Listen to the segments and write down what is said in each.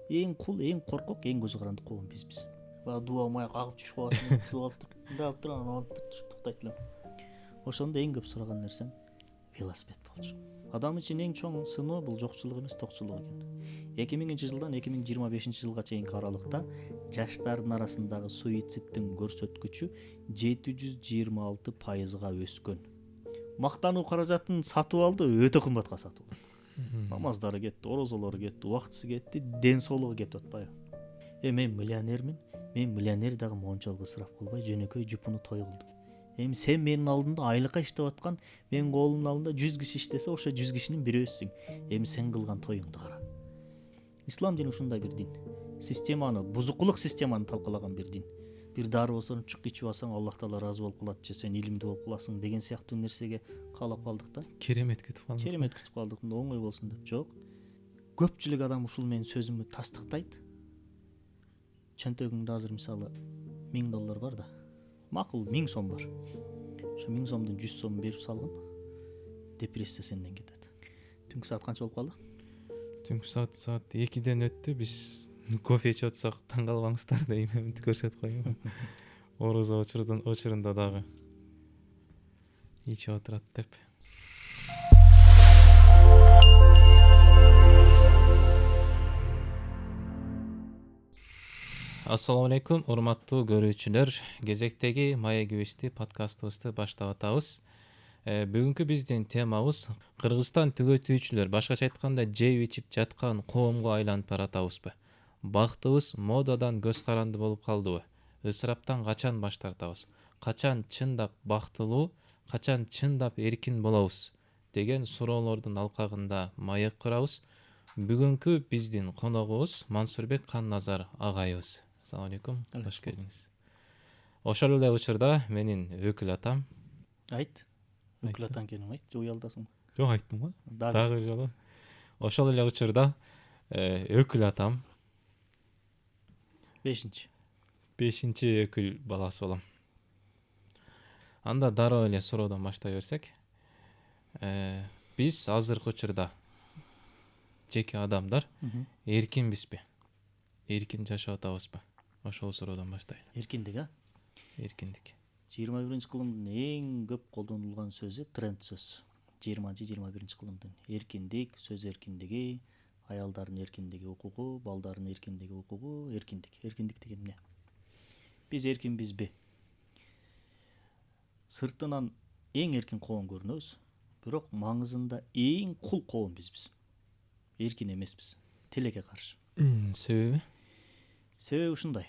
Эң кул, эң коркок, эң көзү каранды коом бизбиз. Баягы дуба маяк агып түшүп калат, дуба алып туруп, мындай алып туруп анан алып туруп туктайт элем. Ошондо эң көп сураган нерсем велосипед болчу. Адам үчүн эң чоң сыноо бул жокчулук эмес, токчулук экен. 2000-жылдан 2025-жылга чейинки аралыкта жаштардын арасындагы суицидтин көрсөткүчү 726%га өскөн. Мактануу каражатын сатып алды, өтө кымбатка сатып алды. Намаздары кетти, орозолору кетти, убактысы кетти, ден соолугу кетип атпайбы? Мен миллионермин. Мен миллионер дагы мончолук ысырап кылбай жөнөкөй жупуну той кылдым. Эми сен менин алдымда айлыкка иштеп аткан, менин колумдун алдында 100 киши иштесе, ошо 100 кишинин бирөөсүң. Эми сен кылган тоюңду кара. Ислам дини ушундай бир дин. Системаны, бузукулук системаны талкалаган бир дин. Бир дары болсоң чук ичип алсаң, Аллах Таала ыраазы болуп калат, же сен илимдүү болуп каласың деген сыяктуу нерсеге каалап калдык да. Керемет күтүп калдык. Керемет күтүп калдык, оңой болсун деп. Жок. Көпчүлүк адам ушул менин сөзүмдү тастыктайт. Чөнтөгүңдө азыр мисалы $1000 бар да. Макул 1000 сом бар. Ошо 1000 сомдун 100 сомун берип салгын. Депрессия сенден кетет. Түнкү саат канча болуп калды? Түнкү саат 2-ден өттү. Биз кофе ичип атсак таң калбаңыздар дейм, эмнти көрсөтүп коеюн. Орозо очурунда дагы ичип отурат деп. Ассаламу алейкум, урматтуу көрүүчүлөр. Кезектеги маегибизди, подкастыбызды баштап атабыз. Бүгүнкү биздин темабыз Кыргызстан түгөтүүчүлөр, башкача айтканда жеп ичип жаткан коомго айланып баратабызбы? Бактыбыз модадан көз каранды болуп калдыбы? Ысыраптан качан баш тартабыз? Качан чындап бактылуу, качан чындап эркин болобуз деген суроолордун алкагында маек курабыз. Бүгүнкү биздин коногубуз Мансурбек Канназар агайыбыз. Ассаламу алейкум, кош келиңиз. Ошол эле учурда менин өкүл атам. Айт. Өкүл атаң экенин айт, же уялдасың? Жок, айттым го. Дагы жолу. Ошол эле учурда өкүл атам. 5-чи өкүл баласы болом. Анда дароо эле суроодон баштай берсек, биз азыркы учурда жеке адамдар эркинбизби? Эркин жашап атабызбы? Ошол суроодон баштайлы. Эркиндик, Эркиндик. 21-кылымдын эң көп колдонулган сөзү тренд сөз. 20-21-кылымдын эркиндик, сөз эркиндиги, аялдардын эркиндиги укугу, балдардын эркиндиги укугу, эркиндик. Эркиндик деген эмне? Биз эркинбизби? Сыртынан эң эркин коом көрүнөбүз, бирок маңызында эң кул коом бизбиз. Эркин эмеспиз, тилекке каршы. Себеби? Себеби ушундай.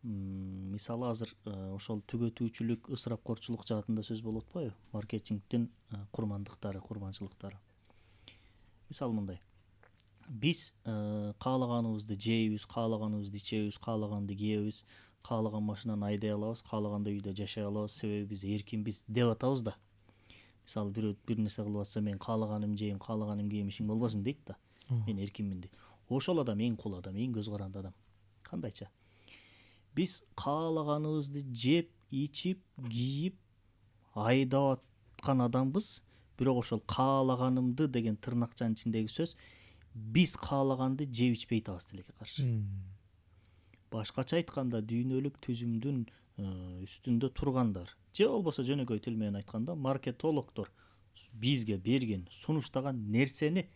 Мисалы азыр ошол түгөтүүчүлүк, ысырапкорчулук жаатында сөз болуп атпайбы? Маркетингдин курмандыктары, курманчылыктары. Мисалы мындай. Биз каалаганыбызды жейбиз, каалаганыбызды ичебиз, каалаганды кийебиз, каалаган машинаны айдай алабыз, каалагандай үйдө жашай алабыз, себеби биз эркинбиз деп атабыз да. Мисалы бирөө бир нерсе кылып атса, мен каалаганым жейм, каалаганым кийем, ишиң болбосун дейт да. Мен эркинмин дейт. Ошол адам эң кул адам, эң көз каранды адам. Кандайча? Биз каалаганыбызды жеп, ичип, кийип, айдап аткан адамбыз, бирок ошол каалаганымды деген тырнакчанын ичиндеги сөз биз каалаганды жеп ичпей атабыз тилекке каршы. Башкача айтканда дүйнөлүк түзүмдүн үстүндө тургандар, же болбосо жөнөкөй тил менен айтканда маркетологдор бизге берген, сунуштаган нерсени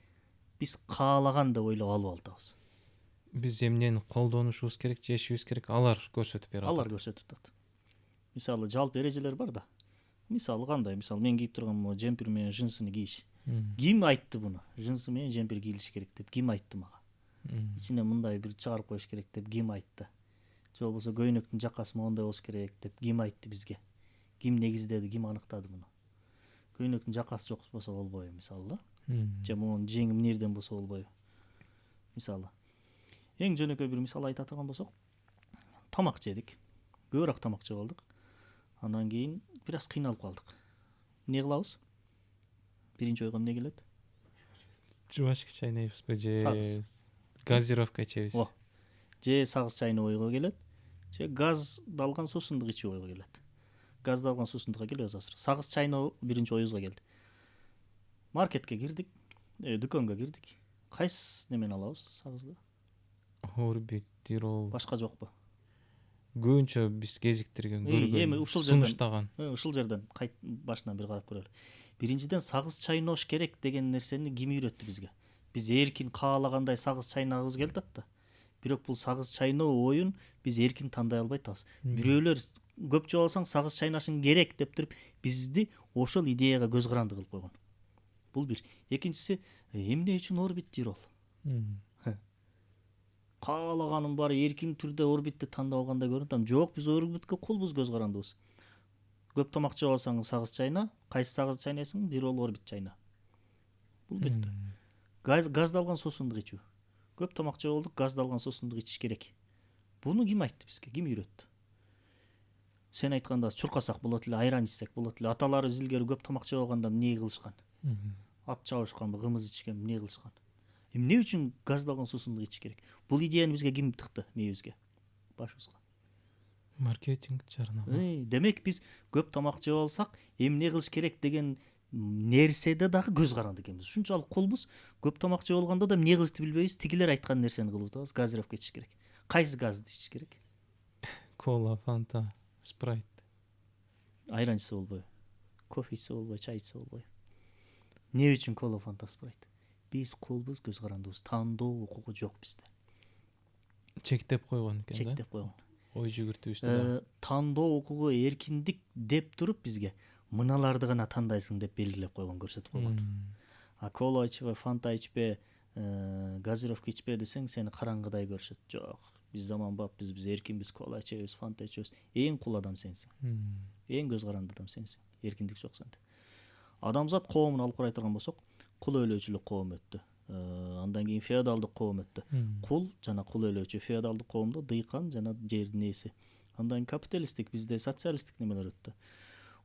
биз каалаган деп ойлоп алып атабыз. Биз эмнени колдонушубуз керек, жешибиз керек, алар көрсөтүп берет. Алар көрсөтүп атат. Мисалы жалпы эрежелер бар да. Мисалы кандай? Мисалы мен кийип турган джемпер менен джинсыны кийиш. Ким айтты буну? Джинсы менен джемпер кийилиш керек деп ким айтты мага? Ичине мындай бир чыгарып коюш керек деп ким айтты? Же болбосо көйнөктүн жакасы моундай болуш керек деп ким айтты бизге? Ким негиздеди, ким аныктады муну? Көйнөктүн жакасы жок болсо болбойбу мисалы да? Же могу жеңи мнирден болсо болбойбу? Мисалы. Эң жөнөкөй бир мисал айта турган болсок, тамак жедик. Көбүрөөк тамак жеп алдык. Андан кийин бир аз кыйналып калдык. Эмне кылабыз? Биринчи ойго эмне келет? Жубачка чайнайбызбы же газировка ичебиз? Же сагыз чайноо ойго келет, же газдалган суусундук ичүү ойго келет. Газдалган суусундукка келебиз азыр. Сагыз чайноо биринчи оюбузга келди. Маркетке кирдик, дүкөнгө кирдик. Кайсы немени алабыз сагызды? орбит тирол башка жокпу? көбүнчө биз кезиктирген Эми көргөн сунуштаган ушул жерден башынан бир карап көрөлү. Биринчиден сагыз чайнош керек деген нерсени ким үйрөттү бизге? Биз эркин каалагандай сагыз чайнагыбыз келип атат да. Бирок бул сагыз чайноо оюн биз эркин тандай албай атабыз. Бирөөлөр көп жол алсаң сагыз чайнашың керек деп туруп бизди ошол идеяга көз каранды кылып койгон. Бул бир. Экинчиси, эмне үчүн орбит тирол? Каалаганын баары эркин түрдө орбитти тандап алгандай көрүнөт. Жок, биз орбитке кулбуз, көз карандыбыз. Көп тамак жеп алсаң сагыз чайна, кайсы сагыз чайнайсың? Тирол орбит чайна. Бул бүттү. Газдалган суусундук ичүү. Көп тамак жеп алдык, газдалган суусундук ичиш керек. Буну ким айтты бизге? Ким үйрөттү? Сен айтканда чуркасак болот эле, айран ичсек болот эле. Аталарыбыз илгери көп тамак жеп алганда эмне кылышкан? Ат чабышканбы, кымыз ичкенби, эмне кылышкан? Эмне үчүн газдалган суусундук ичиш керек? Бул идеяны бизге ким тыкты? Мээбизге, башыбызга. Маркетинг жарына. Демек биз көп тамак жеп алсак, эмне кылыш керек деген нерседе дагы көз каранды экенбиз. Ушунчалык кулбуз, көп тамак жеп алганда да эмне кылышты билбейбиз, тигилер айткан нерсени кылып атабыз. Газировка ичиш керек. Кайсы газды ичиш керек? Кола, фанта, спрайт. Айран ичсе болбойбу? Кофе ичсе болбойбу, чай ичсе болбойбу? Эмне үчүн кола, фанта, спрайт? Биз кулбуз, көз карандыбыз. Тандоо укугу жок бизде. Чектеп койгон экен да. Чектеп койгон. Ой жүгүртүүбүздө. Тандоо укугу эркиндик деп туруп бизге мыналарды гана тандайсың деп белгилеп койгон, көрсөтүп койгон. Кола ичпе, фанта ичпе, газировка ичпе десең сени караңгыдай көрүшөт. Жок, биз заманбап, биз эркинбиз, кола ичебиз, фанта ичебиз. Эң кул адам сенсиң. Эң көз каранды адам сенсиң. Эркиндик жок сенде. Адамзат коомун алып карай турган болсок, кул өлөөчүлүк коом өттү. Андан кийин феодалдык коом өттү. Кул жана кул өлөөчү. Феодалдык коомдо дыйкан жана жердин ээси. Андан кийин капиталисттик, бизде социалисттик немелер өттү.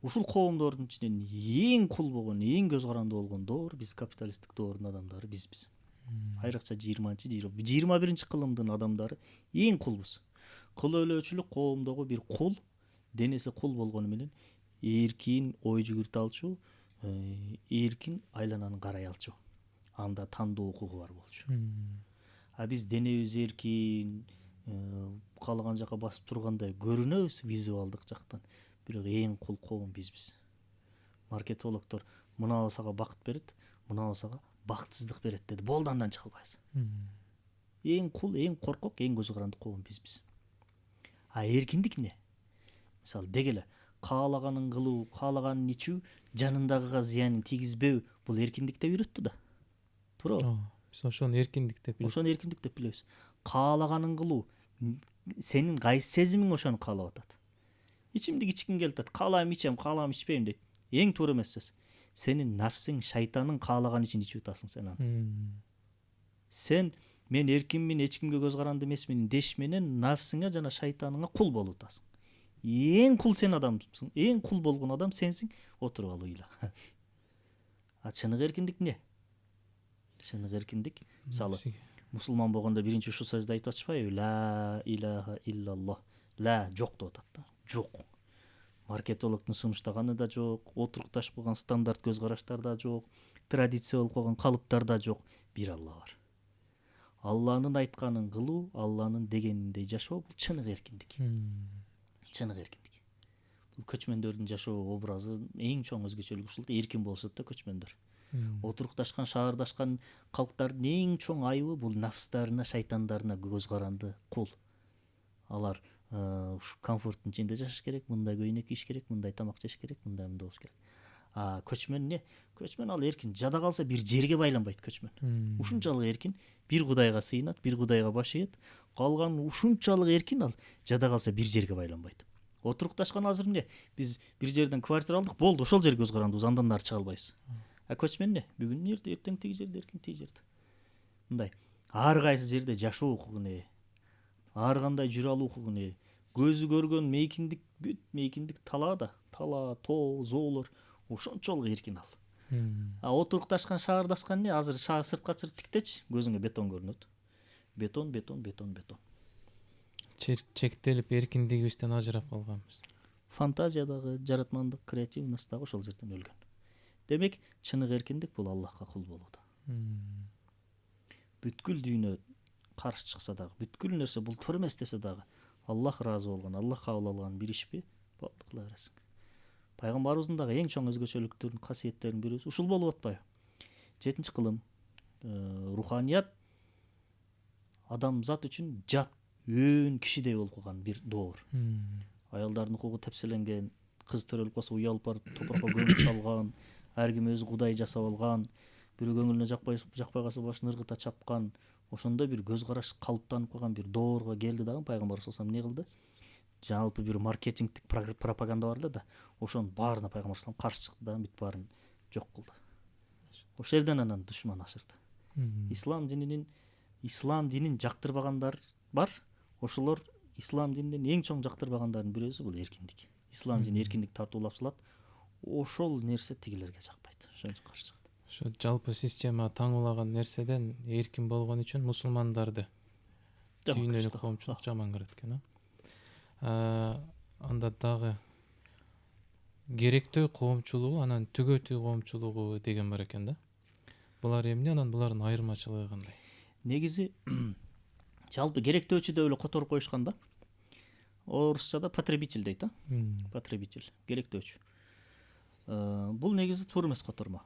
Ушул коомдордун ичинен эң кул болгон, эң көз каранды болгон доор биз капиталисттик доордун адамдары бизбиз. Айрыкча 21 кылымдын адамдары эң кулбуз. Кул өлөөчүлүк коомдогу бир кул, денеси кул болгону менен эркин ой жүгүртө алчу, эркин айлананы карай алчу. Анда тандоо укугу бар болчу. Биз денебиз эркин, каалаган жака басып тургандай көрүнөбүз визуалдык жактан. Бирок эң кул коом бизбиз. Маркетологдор мына болсага бакыт берет, мына болсага бактсыздык берет деди. Болду, андан чыга албайбыз. Эң кул, эң коркок, эң көз каранды коом бизбиз. Эркиндик эмне? Мисалы дегеле каалаганын кылуу, каалаганын ичүү, жанындагыга зыянын тийгизбөө, бул эркиндикте үйрөттү да. Туурабы? Биз ошону эркиндик деп билебиз. Ошону эркиндик деп билебиз. Каалаганын кылуу, сенин кайсы сезимиң ошону каалап атат. Ичимдик ичкиң келип атат, каалайм ичем, каалайм ичпейм дейт. Эң туура эмес сөз. Сенин нафсың, шайтаның каалаганы үчүн ичип атасың сен аны. Сен мен эркинмин, эч кимге көз каранды эмесмин деш менен нафсыңа жана шайтаныңа кул болуп атасың. Эң кул сен адамсың, эң кул болгон адам сенсиң. Отуруп ал ыйла. Чынык эркиндик эмне? Чынык эркиндик, мисалы, мусулман болгондо биринчи ушул сөздү айтып атышпайбы? Ла илаха иллаллах. Ла жок деп атат да. Жок. Маркетологдун сунуштаганы да жок, отурукташып калган стандарт көз караштар да жок, традиция болуп калган калыптар да жок. Бир Алла бар. Алланын айтканын кылуу, Алланын дегениндей жашоо бул чынык эркиндик. Чынык эркиндик. Бул көчмөндөрдүн жашоо образы эң чоң өзгөчөлүгү ушул да, эркин болушат да көчмөндөр. Отурукташкан, шаардашкан калктардын эң чоң айыбы бул нафстарына, шайтандарына көз каранды кул. Алар комфорттун ичинде жашаш керек, мындай көйнөк кийиш керек, мындай тамак жеш керек, мындай болуш керек. Көчмөн эмне? Көчмөн ал эркин, жада калса бир жерге байланбайт көчмөн. Ушунчалык эркин, бир кудайга сыйынат, бир кудайга баш ийет. Калган ушунчалык эркин ал, жада калса бир жерге байланбайт. Отурукташкан азыр эмне? Биз бир жерден квартира алдык, болду, ошол жерге көз карандыбыз, андан нары чыга албайбыз. Көчмөн эмне? Бүгүн эрте, эртең тиги жерде, эркин тиги жерде. Мындай ар кайсы жерде жашоо укугуна ээ. Ар кандай жүрө алуу укугуна ээ. Көзү көргөн мейкиндик, бүт мейкиндик талаада, тала, тоо, зоолор ошончолук эркин ал. Отурукташкан, шаардашкан эмне? Азыр сыртка чырт тиктечи, көзүңө бетон көрүнөт. Бетон, бетон, бетон, бетон. Чектелип эркиндигибизден ажырап калганбыз. Фантазиядагы, жаратмандык, креативность дагы ошол жерден өлгөн. Демек, чынык эркиндик бул Аллахка кул болууда. Бүткүл дүйнө каршы чыкса дагы, бүткүл нерсе бул туура эмес десе дагы, Аллах ыраазы болгон, Аллах кабыл алган бир ишпи болду кыла бересиң. Пайгамбарыбыздын дагы эң чоң өзгөчөлүктөрүнүн касиеттеринин бирөөсү ушул болуп атпайбы? 7 кылым руханият адамзат үчүн жат өөн кишидей болуп калган бир доор. Аялдардын укугу тепселенген, кыз төрөлүп калса уялып барып топуракка көмүп салган, ар ким өзү кудай жасап алган, бирөө көңүлүнө жакпай калса башын ыргыта чапкан, ошондой бир көз караш калыптанып калган бир доорго келди дагы пайгамбар саллаллаху алейхи вассалам эмне кылды? Жалпы бир маркетингдик пропаганда бар эле да, ошонун баарына пайгамбар саллаллаху алейхи вассалам каршы чыкты да, бүт баарын жок кылды. Ошол жерден анан душман ашырды. Ислам динин жактырбагандар бар. Ошолор ислам дининен эң чоң жактырбагандардын бирөөсү бул эркиндик. Ислам дини эркиндик тартуулап салат. Ошол нерсе тигилерге жакпайт. Ошон үчүн каршы чыкты. Ошо жалпы система таңуулаган нерседен эркин болгон үчүн мусулмандарды дүйнөлүк коомчулук жаман көрөт экен. Анда дагы керектөө коомчулугу, анан түгөтүү коомчулугу деген бар экен да. Булар эмне, анан булардын айырмачылыгы кандай? Негизи жалпы керектөөчү деп эле которуп коюшкан да. Орусчада потребитель дейт, потребитель, керектөөчү. Бул негизи туура эмес котормо.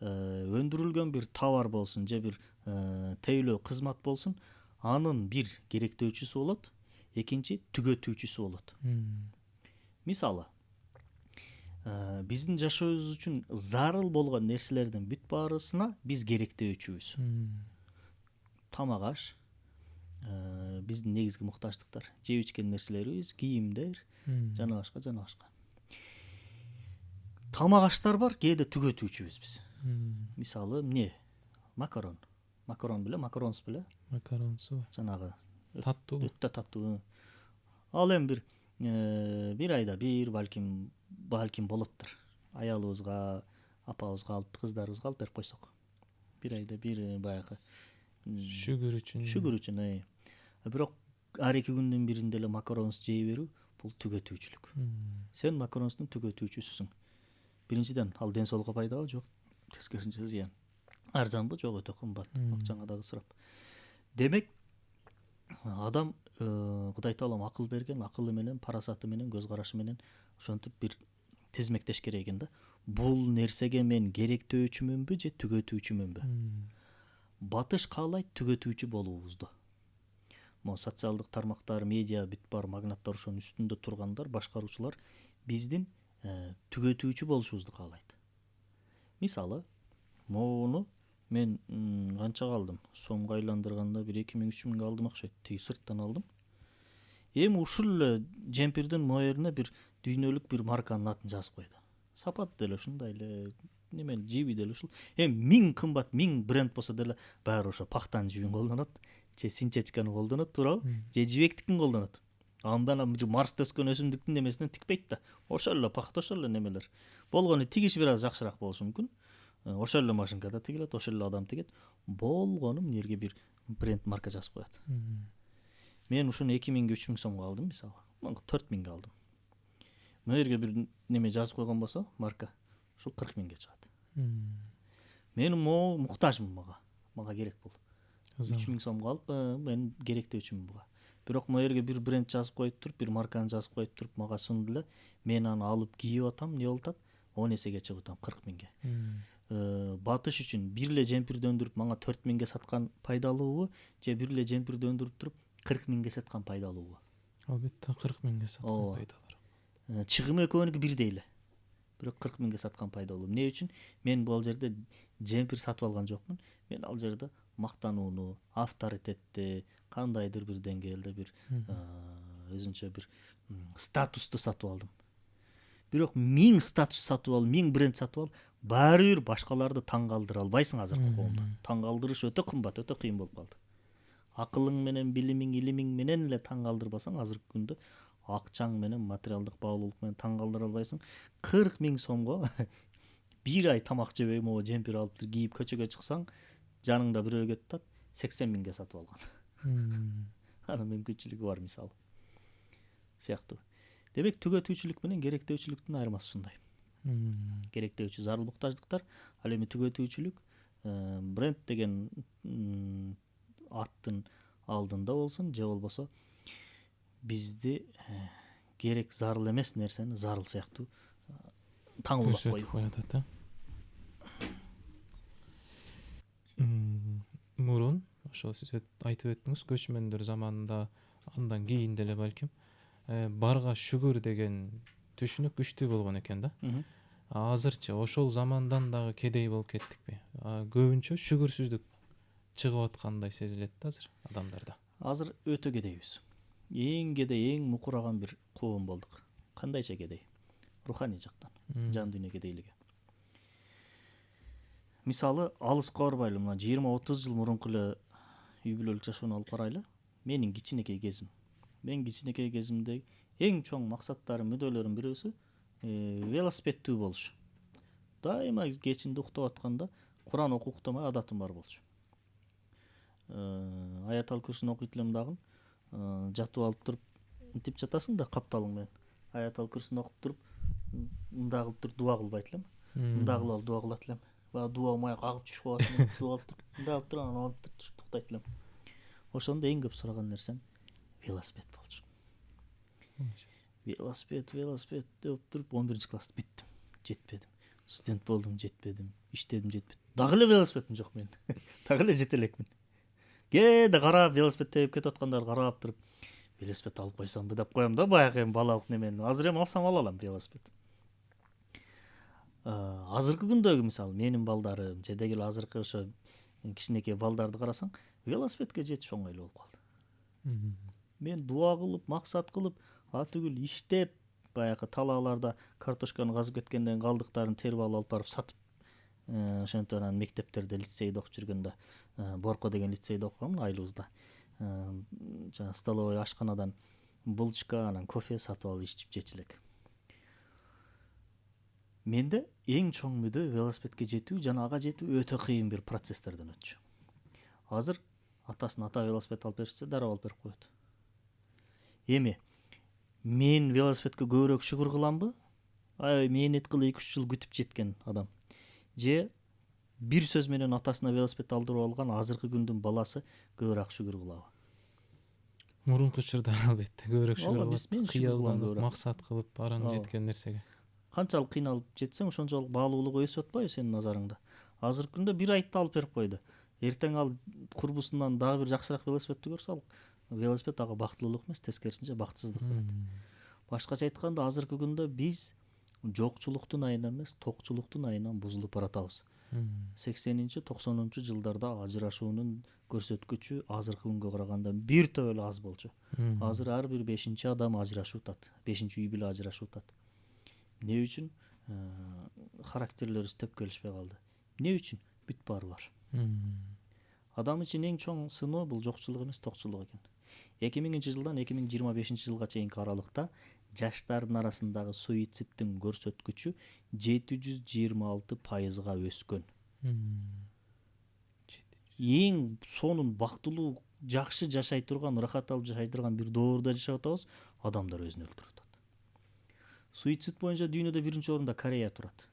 Өндүрүлгөн бир товар болсун же бир тейлөө кызмат болсун, анын бир керектөөчүсү болот, экинчи түгөтүүчүсү болот. Мисалы, биздин жашообуз үчүн зарыл болгон нерселердин бүт баарысына биз керектөөчүбүз. Тамак аш, биздин негизги муктаждыктар, жеп ичкен нерселерибиз, кийимдер, жана башка жана башка. Тамак аштар бар, кээде түгөтүүчүбүз биз. Мисалы, эмне? Макарон. Макарон беле, макаронс беле? Макаронсу. Жанагы Таттуу. Өтө таттуу. Ал эми бир айда бир балким болоттур. Аялыбызга, апабызга алып, кыздарыбызга алып берип койсок. Бир айда бир баягы Шүгүр үчүн. Бирок ар 2 күндүн биринде эле макаронс жей берүү бул түгөтүүчүлүк. Сен макаронстун түгөтүүчүсүсүң. Биринчиден ал ден соолукка пайдалуу жок, тескерисинче зыян. Арзанбы? Жок, өтө кымбат. Акчаңа дагы ысырап. Демек, адам Кудай Таалам акыл берген, акылы менен, парасаты менен, көз карашы менен ошентип бир тизмектеш керек экен да. Бул нерсеге мен керектөөчүмүнбү же түгөтүүчүмүнбү? Батыш каалайт түгөтүүчү болуубузду. Могу социалдык тармактар, медиа, бүт бар магнаттар, ошонун үстүндө тургандар, башкаруучулар биздин түгөтүүчү болушубузду каалайт. Мисалы, могуну мен канчага алдым? Сомго айландырганда бир 2000-3000 алдым окшойт. Тиги сырттан алдым. Эми ушул эле жемпирдин моерине бир дүйнөлүк бир марканын атын жазып койду. Сапат деле ушундай эле, неме жиби деле ушул. Эми 1000 кымбат, 1000 бренд болсо деле баары ошо пактан жибин колдонот, же синтетиканы колдонот, туурабы? Же жибектикин колдонот. Андан бир Марста өскөн өсүмдүктүн немесинен тикпейт да. Ошол эле пакта, ошол эле немелер. Болгону тигиш бир аз жакшыраак болушу мүмкүн. Ошол эле машинкада тигилет, ошол эле адам тигет. Болгону эмнеге бир бренд марка жазып коет. Мен ушуну 2000-ге 3000 сомго алдым, мисалы. Мен 4000-ге алдым. Мына бир неме жазып койгон болсо, марка, ушул 40.000-ге чыгат. Мен муктажмын мага. Мага керек бул. 3000 сомго алып, мен керектөөчүмүн буга. Бирок мына бир бренд жазып коюп туруп, бир марканы жазып коюп туруп, мага сунду эле. Мен аны алып кийип атам, эмне болуп атат? 10 эсеге чыгып атам, 40.000-ге. Батыш үчүн бир эле жемпирди өндүрүп мага 4000-ге саткан пайдалуубу, же бир эле жемпирди өндүрүп туруп 40.000-ге саткан пайдалуубу? Албетте 40.000-ге саткан пайдалар. Чыгымы экөөнүкү бирдей эле. Бирок 40.000-ге саткан пайдалуу. Эмне үчүн? Мен бул жерде жемпир сатып алган жокмун. Мен ал жерде мактанууну, авторитетти, кандайдыр бир деңгээлде бир өзүнчө бир статусту сатып алдым. Бирок 1000 статус сатып ал, 1000 бренд сатып ал, баары бир башкаларды таң калтыра албайсың азыркы коомдо. Таң калтырыш өтө кымбат, өтө кыйын болуп калды. Акылың менен, билимиң, илимиң менен эле таң калтырбасаң, азыркы күндө акчаң менен, материалдык баалуулук менен таң калтыра албайсың. 40.000 сомго бир ай тамак жебей могу жемпир алып кийип көчөгө чыксаң, жаныңда бирөө кетип атат, 80.000-ге сатып алган. Анын мүмкүнчүлүгү бар, мисалы. Сыяктуу. Демек, түгөтүүчүлүк менен керектөөчүлүктүн айырмасы ушундай. Керектөөчү зарыл муктаждыктар, ал эми түгөтүүчүлүк, бренд деген аттын алдында болсун же болбосо бизди керек зарыл эмес нерсени зарыл сыяктуу таңуулап көрсөтүп коюу. коюп мурун ошол сиз айтып өттүңүз көчмөндөр заманында андан кийин деле балким барга шүгүр деген түшүнүк күчтүү болгон экен да. Азырчы ошол замандан дагы кедей болуп кеттикпи? Көбүнчө шүгүрсүздүк чыгып аткандай сезилет да азыр адамдарда. Азыр өтө кедейбиз. Эң кедей, эң мукураган бир коом болдук. Кандайча кедей? Руханий жактан, жан дүйнө кедейлиги. Мисалы, алыска барбайлы, мына 20-30 жыл мурунку эле үй бүлөлүк жашоону алып карайлы. Менин кичинекей кезим. Мен кичинекей кезимде эң чоң максаттарым, мүдөлөрүм бирөөсү велосипедтүү болуш. Дайыма кечинде уктап атканда Куран окуп уктамай адатым бар болчу. Аятал курсун окуйт элем дагы, жатып алып туруп мынтип жатасың да капталың менен. Аятал курсун окуп туруп, мындай кылып туруп дуа кылбайт элем. Мындай кылып алып дуа кылат элем. Баягы дуа маяк агып түшүп калат, дуа кылып туруп, мындай кылып туруп анан алып туктайт элем. Ошондо эң көп сураган нерсем велосипед болчу. Велосипед деп туруп 11-класста биттим. Жетпедим. Студент болдум, жетпедим. Иштедим, жетпедим. Дагы эле велосипедим жок менин. Дагы эле жете элекмин. Кээде карап, велосипед тебип кетип аткандарды карап туруп, велосипед алып койсомбу деп коем да, баягы эми балалык немени. Азыр эми алсам ала алам велосипед. Азыркы күндөгү мисалы менин балдарым же деги эле азыркы ошо кичинекей балдарды карасаң, велосипедке жетиш оңой эле болуп калды. Мен дуа кылып, максат кылып, атүгүл иштеп, баягы талааларда картошканы казып кеткенден калдыктарын терип алып барып сатып, ошентип анан мектептерде, лицейде окуп жүргөндө, Борко деген лицейде окугам айылыбызда. Жана столовой ашканадан булочка, анан кофе сатып алып ичип жечү элек. Менде эң чоң мүдө велосипедке жетүү жана ага жетүү өтө кыйын бир процесстерден өтчү. Азыр атасын ата велосипед алып берсе дароо алып берип коет. Эми мен велосипедке көбүрөөк шүгүр кыламбы? Мээнет кылып 2-3 жыл күтүп жеткен адам. Же бир сөз менен атасына велосипед алдырып алган азыркы күндүн баласы көбүрөөк шүгүр кылабы? Мурунку учурда албетте көбүрөөк шүгүр кылат, кыялданып, максат кылып араң жеткен нерсеге. Канчалык кыйналып жетсең, ошончолук баалуулугу өсүп атпайбы сенин назарыңда? Азыркы күндө бир айтты алып берип койду. Эртең ал курбусунан дагы бир жакшыраак велосипедти көрсө, ал велосипед ага бактылуулук эмес, тескерисинче бактсыздык берет. Башкача айтканда, азыркы күндө биз жокчулуктун айынан эмес, токчулуктун айынан бузулуп баратабыз. 80-90 жылдарда ажырашуунун көрсөткүчү азыркы күнгө караганда бир төп эле аз болчу. Азыр ар бир 5-чи адам ажырашып атат, 5-чи үй бүлө ажырашып атат. Эмне үчүн? Характерлерибиз төп келишпей калды. Эмне үчүн? Бүт баары бар. Адам үчүн эң чоң сыноо бул жокчулук эмес, токчулук экен. 2000-жылдан 2025 жылга чейинки аралыкта жаштардын арасындагы суицидтин көрсөткүчү 726%га өскөн. Эң сонун бактылуу, жакшы жашай турган, ырахат алып жашай турган бир доордо жашап атабыз, адамдар өзүн өлтүрүп атат. Суицид боюнча дүйнөдө биринчи орунда Корея турат.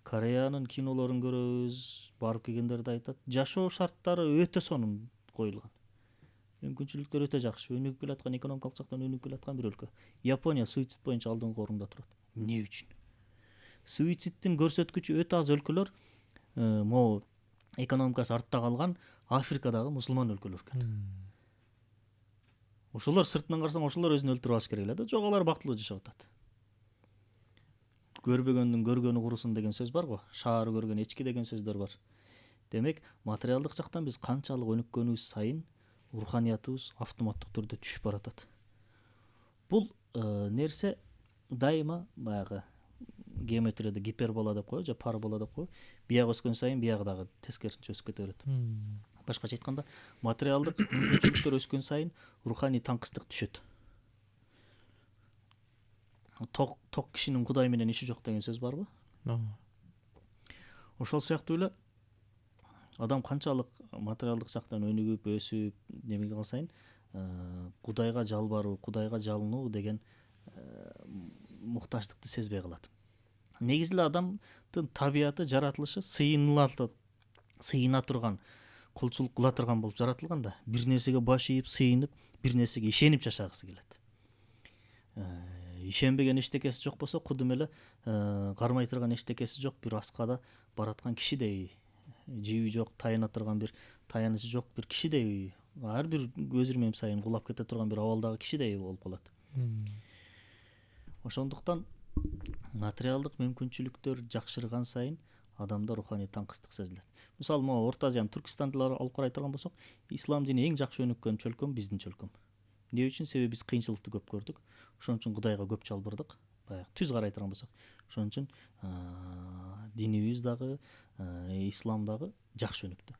Кореянын кинолорун көрөбүз, барып келгендерди айтат. Жашоо шарттары өтө сонун коюлган. Мүмкүнчүлүктөр өтө жакшы. Өнүгүп келаткан, экономикалык жактан өнүгүп келаткан бир өлкө. Япония суицид боюнча алдыңкы орунда турат. Эмне үчүн? Суицидтин көрсөткүчү өтө аз өлкөлөр, могу экономикасы артта калган Африкадагы мусулман өлкөлөр экен. Ошолор сыртынан карасаң, ошолор өзүн өлтүрүп алыш керек эле да, жок алар бактылуу жашап атат. Көрбөгөндүн көргөнү курусун деген сөз бар го, шаар көргөн эчки деген сөздөр бар. Демек, материалдык жактан биз канчалык өнүккөнүбүз сайын руханиятыбыз автоматтык түрдө түшүп баратат. Бул нерсе дайыма баягы геометрияда гипербола деп коебу же парабола деп коебу. Бияк өскөн сайын биягы дагы тескерисинче өсүп кете берет. Башкача айтканда, материалдык мүмкүнчүлүктөр өскөн сайын руханий таңкыстык түшөт. Ток кишинин Кудай менен иши жок деген сөз барбы? Ошол сыяктуу эле адам канчалык материалдык жактан өнүгүп, өсүп, неме кылган сайын Кудайга жалбаруу, Кудайга жалынуу деген муктаждыкты сезбей калат. Негизи эле адамдын табияты, жаратылышы сыйына турган, кулчулук кыла турган болуп жаратылган да. Бир нерсеге баш ийип, сыйынып, бир нерсеге ишенип жашагысы келет. Ишенбеген эчтекеси жок болсо, кудум эле кармай турган эчтекеси жок бир аскада бараткан кишидей, жиби жок, таяна турган бир таянычы жок бир кишидей, ар бир көз ирмем сайын кулап кете турган бир абалдагы кишидей болуп калат. Ошондуктан материалдык мүмкүнчүлүктөр жакшырган сайын адамда руханий таңкыстык сезилет. Мисалы, могу Орто Азиянын Түркистанды алып карай турган болсок, ислам дини эң жакшы өнүккөн чөлкөм биздин чөлкөм. Эмне үчүн? Себеби биз кыйынчылыкты көп көрдүк. Ошон үчүн Кудайга көп жалбырдык. Баягы түз карай турган болсок, ошон үчүн динибиз дагы, ислам дагы жакшы өнүктү.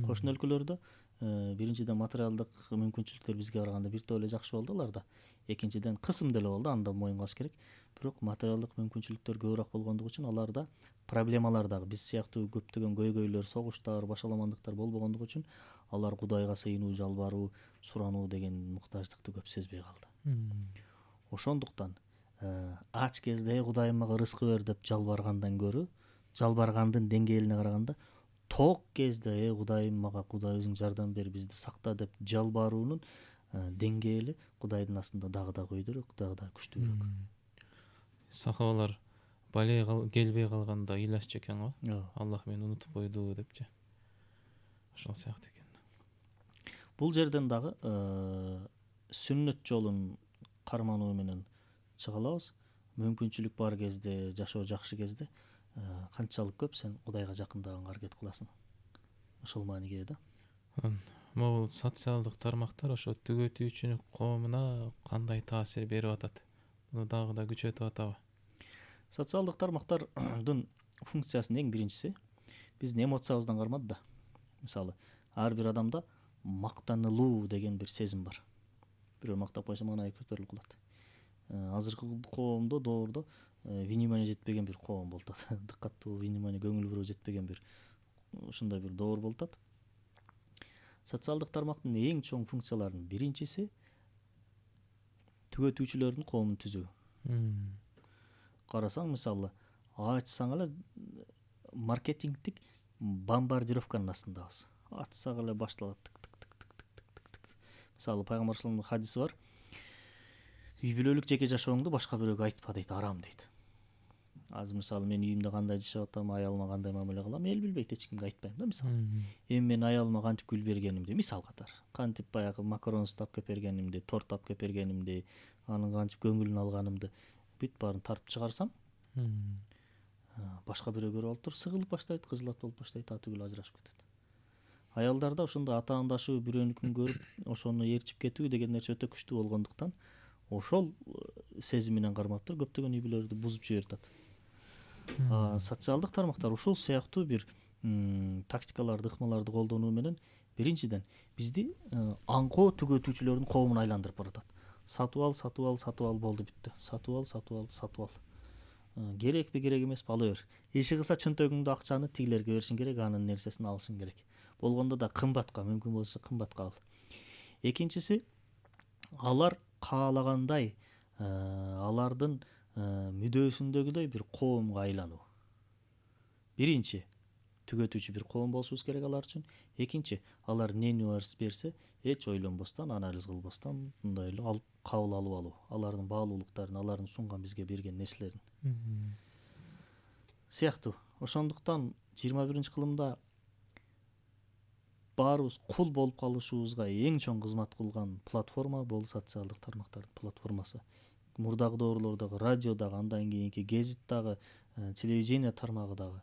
Кошуна өлкөлөрдө биринчиден материалдык мүмкүнчүлүктөр бизге караганда бир топ эле жакшы болду аларда. Экинчиден кысым деле болду, анда моюн кылыш керек. Бирок материалдык мүмкүнчүлүктөр көбүрөөк болгондугу үчүн аларда проблемалар дагы биз сыяктуу көптөгөн көйгөйлөр, согуштар, башаламандыктар болбогондугу үчүн алар Кудайга сыйынуу, жалбаруу, сурануу деген муктаждыкты көп сезбей калды. Ошондуктан ач кезде Кудайым мага рызкы бер деп жалбаргандан көрө, жалбаргандын деңгээлине караганда ток кезде Кудайым мага, Кудай өзүң жардам бер, бизди сакта деп жалбаруунун деңгээли Кудайдын астында дагы да көйдөрөөк, дагы да күчтүүрөөк. Сахабалар бале келбей калганда ыйлашчу экен го. Аллах мени унутуп койду депчи. Ошол сыяктуу экен. Бул жерден дагы сүннөт жолун кармануу менен чыга алабыз. Мүмкүнчүлүк бар кезде, жашоо жакшы кезде канчалык көп сен Кудайга жакындаганга аракет кыласың. Ошол мааниге да. Могул социалдык тармактар ошо түгөтүүчүлүк коомуна кандай таасир берип атат? Муну дагы да күчөтүп атабы? Социалдык тармактардын функциясынын эң биринчиси биздин эмоциябыздан кармады да. Мисалы, ар бир адамда мактанылуу деген бир сезим бар. Бирөө мактап койсо мана көтөрүлүп калат. Азыркы коомдо, доордо внимание жетпеген бир коом болуп атат. Дыккаттуу, внимание, көңүл буруу жетпеген бир ушундай бир доор болуп атат. Социалдык тармактын эң чоң функцияларынын биринчиси түгөтүүчүлөрдүн коомун түзүү. Карасаң, мисалы, ачсаң эле маркетингдик бомбардировканын астындабыз. Ачсак эле башталат. Мисалы, пайгамбар саллаллаху алейхи хадиси бар. Үй бүлөлүк жеке жашооңду башка бирөөгө айтпа дейт, арам дейт. Азыр мисалы, мен үйүмдө кандай жашап атам, аялыма кандай мамиле кылам, эл билбейт, эч кимге айтпайм да, мисалы. Эми мен аялыма кантип гүл бергенимди, мисал катары, кантип баягы макарон таптап бергенимди, торт таптап бергенимди, анын кантип көңүлүн алганымды бүт баарын тартып чыгарсам, башка бирөө көрүп алып туруп сыгылып баштайт, кыжылат болуп баштайт, түгүл ажырашып кетет. Аялдарда ошондой атаандашуу, бирөөнүкүн көрүп, ошону ээрчип кетүү деген нерсе өтө күчтүү болгондуктан, ошол сезим менен кармап туруп көптөгөн үй бүлөлөрдү бузуп жиберип атат. Социалдык тармактар ушул сыяктуу бир тактикаларды, ыкмаларды колдонуу менен биринчиден бизди аңкоо түгөтүүчүлөрдүн коомуна айландырып баратат. Сатып ал болду бүттү. Сатып ал. Керекпи, керек эмеспи, ала бер. Иши кылса чөнтөгүңдө акчаны тигилерге беришиң керек, анын нерсесин алышың керек. Болгондо да кымбатка, мүмкүн болсо кымбатка ал. Экинчиси, алар каалагандай, алардын мүдөөсүндөгүдөй бир коомго айлануу. Биринчи, түгөтүүчү бир коом болушубуз керек алар үчүн. Экинчи, алар эмнени берсе, эч ойлонбостон, анализ кылбастан, мындай эле алып кабыл алып алуу. Алардын баалуулуктарын, алардын сунган бизге берген нерселерин. Сыяктуу. Ошондуктан 21-кылымда баарыбыз кул болуп калышыбызга эң чоң кызмат кылган платформа бул социалдык тармактардын платформасы. Мурдагы доорлордогу радио дагы, андан кийинки гезит дагы, телевидение тармагы дагы,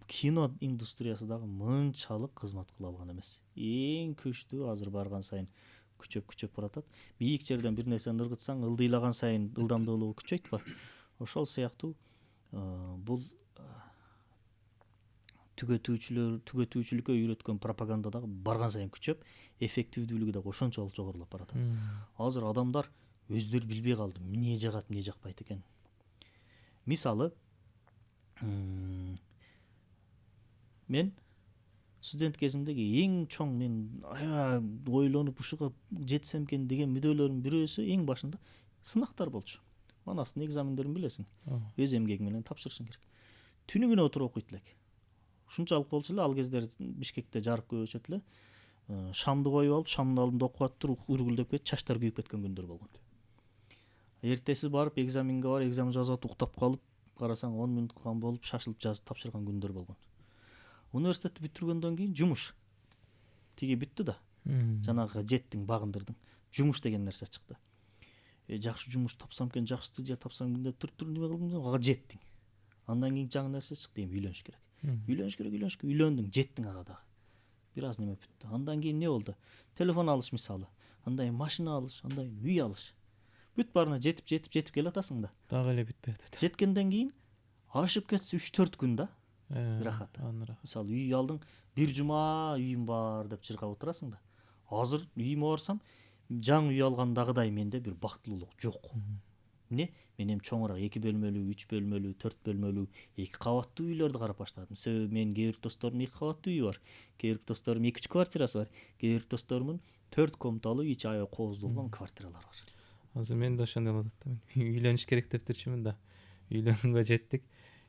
кино индустриясы дагы мынчалык кызмат кыла алган эмес. Эң күчтүү азыр барган сайын күчөп баратат. Бийик жерден бир нерсени ыргытсаң, ылдыйлаган сайын ылдамдуулугу күчөйт ба? Ошол сыяктуу бул түгөтүүчүлүккө үйрөткөн пропаганда дагы барган сайын күчөп, эффективдүүлүгү дагы ошончолук жогорулап баратат. Азыр адамдар өздөрү билбей калды, эмне жагат, эмне жакпайт экен. Мисалы, мен студент кезимдеги эң чоң мен ойлонуп ушуга жетсем экен деген мүдөлөрүмдүн бирөөсү эң башында сынактар болчу. Манастын экзамендерин билесиң. Өз эмгеги менен тапшырышың керек. Түнү күнү отуруп окуйт элек. ушунчалык болчу эле. Ал кездер Бишкекте жарык көп өчөт эле. Шамды коюп алып, шамдын алдында окуп атыптыр, үргүлдөп кетип, чачтар күйүп кеткен күндөр болгон. Эртеси барып экзаменге барып, экзамен жазып атып уктап калып, карасаң 10 мүнөт калган болуп, шашылып жазып тапшырган күндөр болгон. Университетти бүтүргөндөн кийин жумуш тиги бүттү да. Жанагы жеттиң, багындырдың. Жумуш деген нерсе чыкты. Жакшы жумуш тапсам экен, жакшы студия тапсам экен деп туруп неме кылдым, ага жеттиң. Андан кийин жаңы нерсе чыкты, эми үйлөнүш керек. Үйлөнүш керек, үйлөндүң, жеттиң ага дагы. Бир аз неме бүттү. Андан кийин не болду? Телефон алыш мисалы. Андан кийин машина алыш, андан кийин үй алыш. Бүт барына жетип келе атасың да. Дагы эле бүтпөй атат. Жеткенден кийин ашып кетсе 3-4 күн да. Рахат. Мисалы үй алдың, бир жума үйүм бар деп чыркап отурасың да. Азыр үйүмө барсам, жаңы үй алгандагыдай менде бир бактылуулук жок. Эмне? Мен эми чоңураак 2 бөлмөлүү, 3 бөлмөлүү, 4 бөлмөлүү, 2 кабаттуу үйлөрдү карап баштадым. Себеби мен кээ бир досторумдун 2 кабаттуу үйү бар, кээ бир досторум 2-3 квартирасы бар, кээ бир досторумдун 4 комнаталуу ичи аябай кооздолгон квартиралар бар. Азыр мен да ошондой болуп атат. Үйлөнүш керек деп турчумун да. Үйлөнгөнгө жеттик.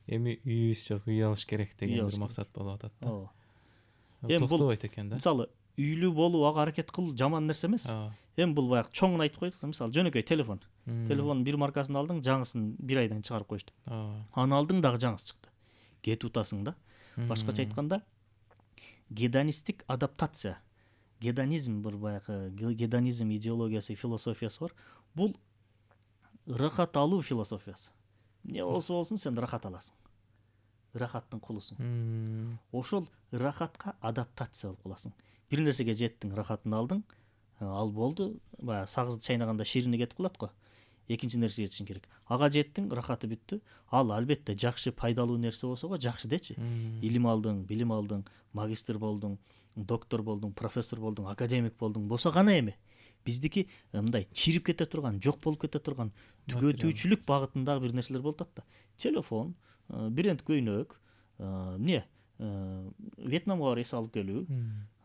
Эми үйүбүз жок, үй алыш керек деген бир максат болуп атат да. Эми токтобойт экен да. Мисалы үйлүү болуп ага аракет кылуу жаман нерсе эмес. Эми бул баягы чоңун айтып койдук. Мисалы жөнөкөй телефон. Телефондун бир маркасын алдың, жаңысын бир айдан чыгарып коюшту. Аны алдың, дагы жаңысы чыкты. Кетип утасың да. Башкача айтканда, гедонисттик адаптация. Гедонизм бир баягы гедонизм идеологиясы, философиясы бар. Бул рахат алуу философиясы. Не болсо болсун, сен рахат аласың. Рахаттын кулусуң. Ошол рахатка адаптация болуп каласың. Бир нерсеге жеттиң, рахатын алдың, ал болду. Баягы сагызды чайнаганда ширини кетип калат го. Экинчи нерсеге жетишиң керек. Ага жеттиң, рахаты бүттү. Ал албетте жакшы, пайдалуу нерсе болсо го жакшы дечи. Илим алдың, билим алдың, магистр болдуң, доктор болдуң, профессор болдуң, академик болдуң. Болсо гана эми биздики мындай чирип кете турган, жок болуп кете турган түгөтүүчүлүк багытындагы бир нерселер болуп атат да. Телефон, бренд көйнөк, Вьетнамга барып эс алып келүү.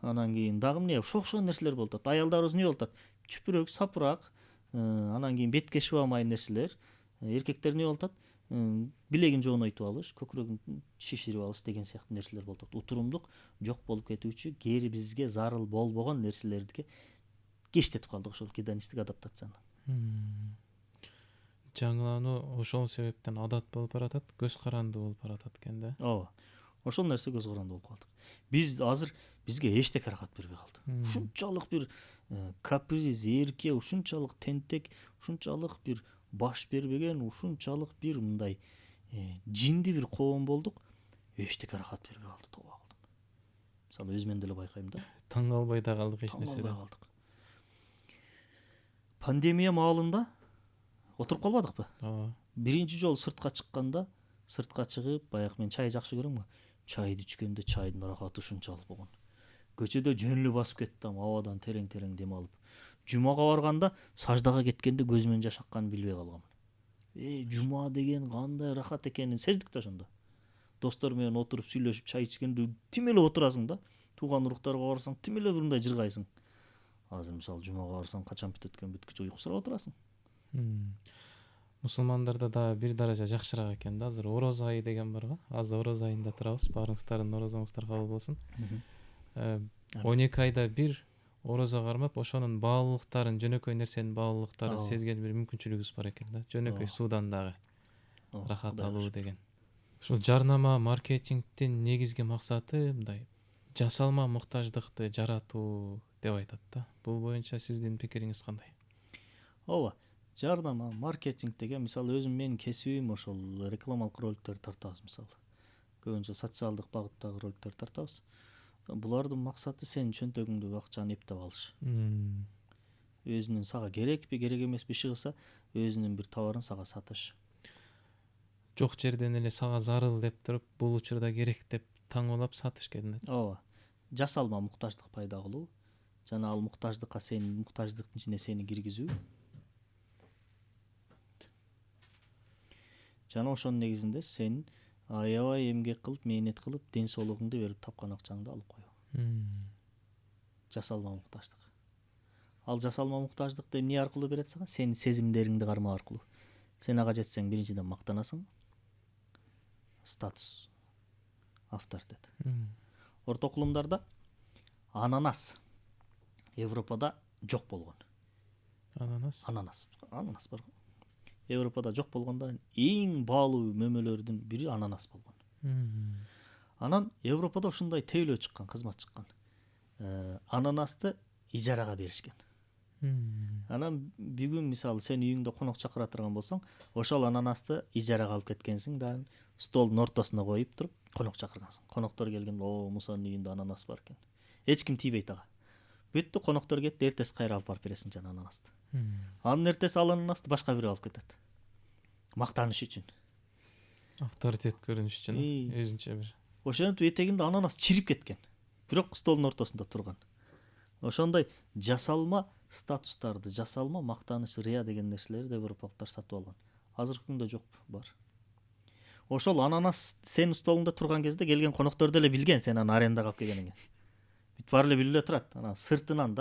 Анан кийин дагы эмне ошол нерселер болуп атат. Аялдарыбыз эмне болуп атат? Чүпүрөк, сапырак, анан кийин бетке шыбамай нерселер. Эркектер эмне болуп атат? Билегин жонойтуп алыш, көкүрөгүн шиширип алыш деген сыяктуу нерселер болуп атат. Утурумдук жок болуп кетүүчү, кээри бизге зарыл болбогон нерселерди кечтетип калдык ошол гедонисттик адаптацияны. Жаңылануу ошол себептен адат болуп баратат, көз каранды болуп баратат экен да. Ооба. Ошол нерсе көз каранды болуп калдык. Биз азыр бизге эчтеке рахат бербей калды. Ушунчалык бир каприз, эрке, ушунчалык тентек, ушунчалык бир баш бербеген, ушунчалык бир мындай жинди бир коом болдук. Эчтеке рахат бербей калды, тоба калдым. Мисалы өзүмөн деле байкайм да. Таң калбай да калдык эч нерседен. Пандемия маалында отуруп калбадыкпы? Биринчи жолу сыртка чыкканда, сыртка чыгып, баягы мен чай жакшы көрөм го. Чайды ичкенде чайдын рахаты ушунчалык болгон. Көчөдө жөн эле басып кеттим, абадан терең-терең дем алып. Жумага барганда, саждага кеткенде көзүмөн жаш акканын билбей калгам. Жума деген кандай рахат экенин сездик да ошондо. Достор менен отуруп сүйлөшүп чай ичкенде тим эле отурасың да. Тууган уруктарга барсаң, тим эле мындай жыргайсың. Азыр мисалы жумага барсаң, качан бүтөт экен, бүткүчө уйку сурап отурасың. Мусулмандарда да бир даража жакшыраак экен да. Азыр ороз айы деген бар го. Азыр ороз айында турабыз. Баарыңыздардын орозоңуздар кабыл болсун. 12 айда бир орозо кармап, ошонун баалуулуктарын, жөнөкөй нерсенин баалуулуктарын сезген бир мүмкүнчүлүгүбүз бар экен да. Жөнөкөй суудан дагы рахат алуу деген. Ушул жарнама, маркетингдин негизги максаты мындай жасалма муктаждыкты жаратуу деп айтат да. Бул боюнча сиздин пикириңиз кандай? Ооба. Жарнама, маркетинг деген мисалы өзүм менин кесибим ошол рекламалык роликтер тартабыз мисалы. Көбүнчө социалдык багыттагы роликтер тартабыз. Булардын максаты сенин чөнтөгүңдөгү акчаны эптеп алыш. Өзүнүн сага керекпи, керек эмеспи чыгса, өзүнүн бир товарын сага сатыш. Жок жерден эле сага зарыл деп туруп, бул учурда керек деп таңуулап сатыш кенде. Ооба. Жасалма муктаждык пайда кылуу, жана ал муктаждыкка сенин муктаждыктын ичине сени киргизүү. Жана ошонун негизинде сен аябай эмгек кылып, мээнет кылып, ден соолугуңду берип тапкан акчаңды алып коюу. Жасалма муктаждык. Ал жасалма муктаждыкты эмне аркылуу берет сага? Сенин сезимдериңди кармоо аркылуу. Сен ага жетсең, биринчиден мактанасың. Статус. авторитет. Орто окулумдарда ананас Европада жок болгон. Ананас бар. Европада жок болгондо эң баалуу мөмөлөрдүн бири ананас болгон. Анан Европада ушундай тейлөө чыккан, кызмат чыккан. Ананасты ижарага беришкен. Анан бүгүн мисалы сен үйүңдө конок чакыра турган болсоң, ошол ананасты ижарага алып кеткенсиң да столдун ортосуна коюп туруп конок чакыргансың. Коноктор келген, "О, Мусанын үйүндө ананас бар экен." Эч ким тийбейт ага. Бүттү, коноктор кетти, эртеси кайра алып барып бересиң жана ананасты. Анын эртеси ал ананасты башка бирөө алып кетет. Мактаныш үчүн. Авторитет көрүнүш үчүн өзүнчө бир. Ошентип этегинде ананас чирип кеткен. Бирок столдун ортосунда турган. Ошондой жасалма статустарды, жасалма мактаныш, рия деген нерселерди европалыктар сатып алган. Азыркы күндө жок, бар. Ошол ананас сенин столуңда турган кезде келген коноктор деле билген сен аны арендага алып келгениңди. Бүт баары эле билип эле турат. Анан сыртынан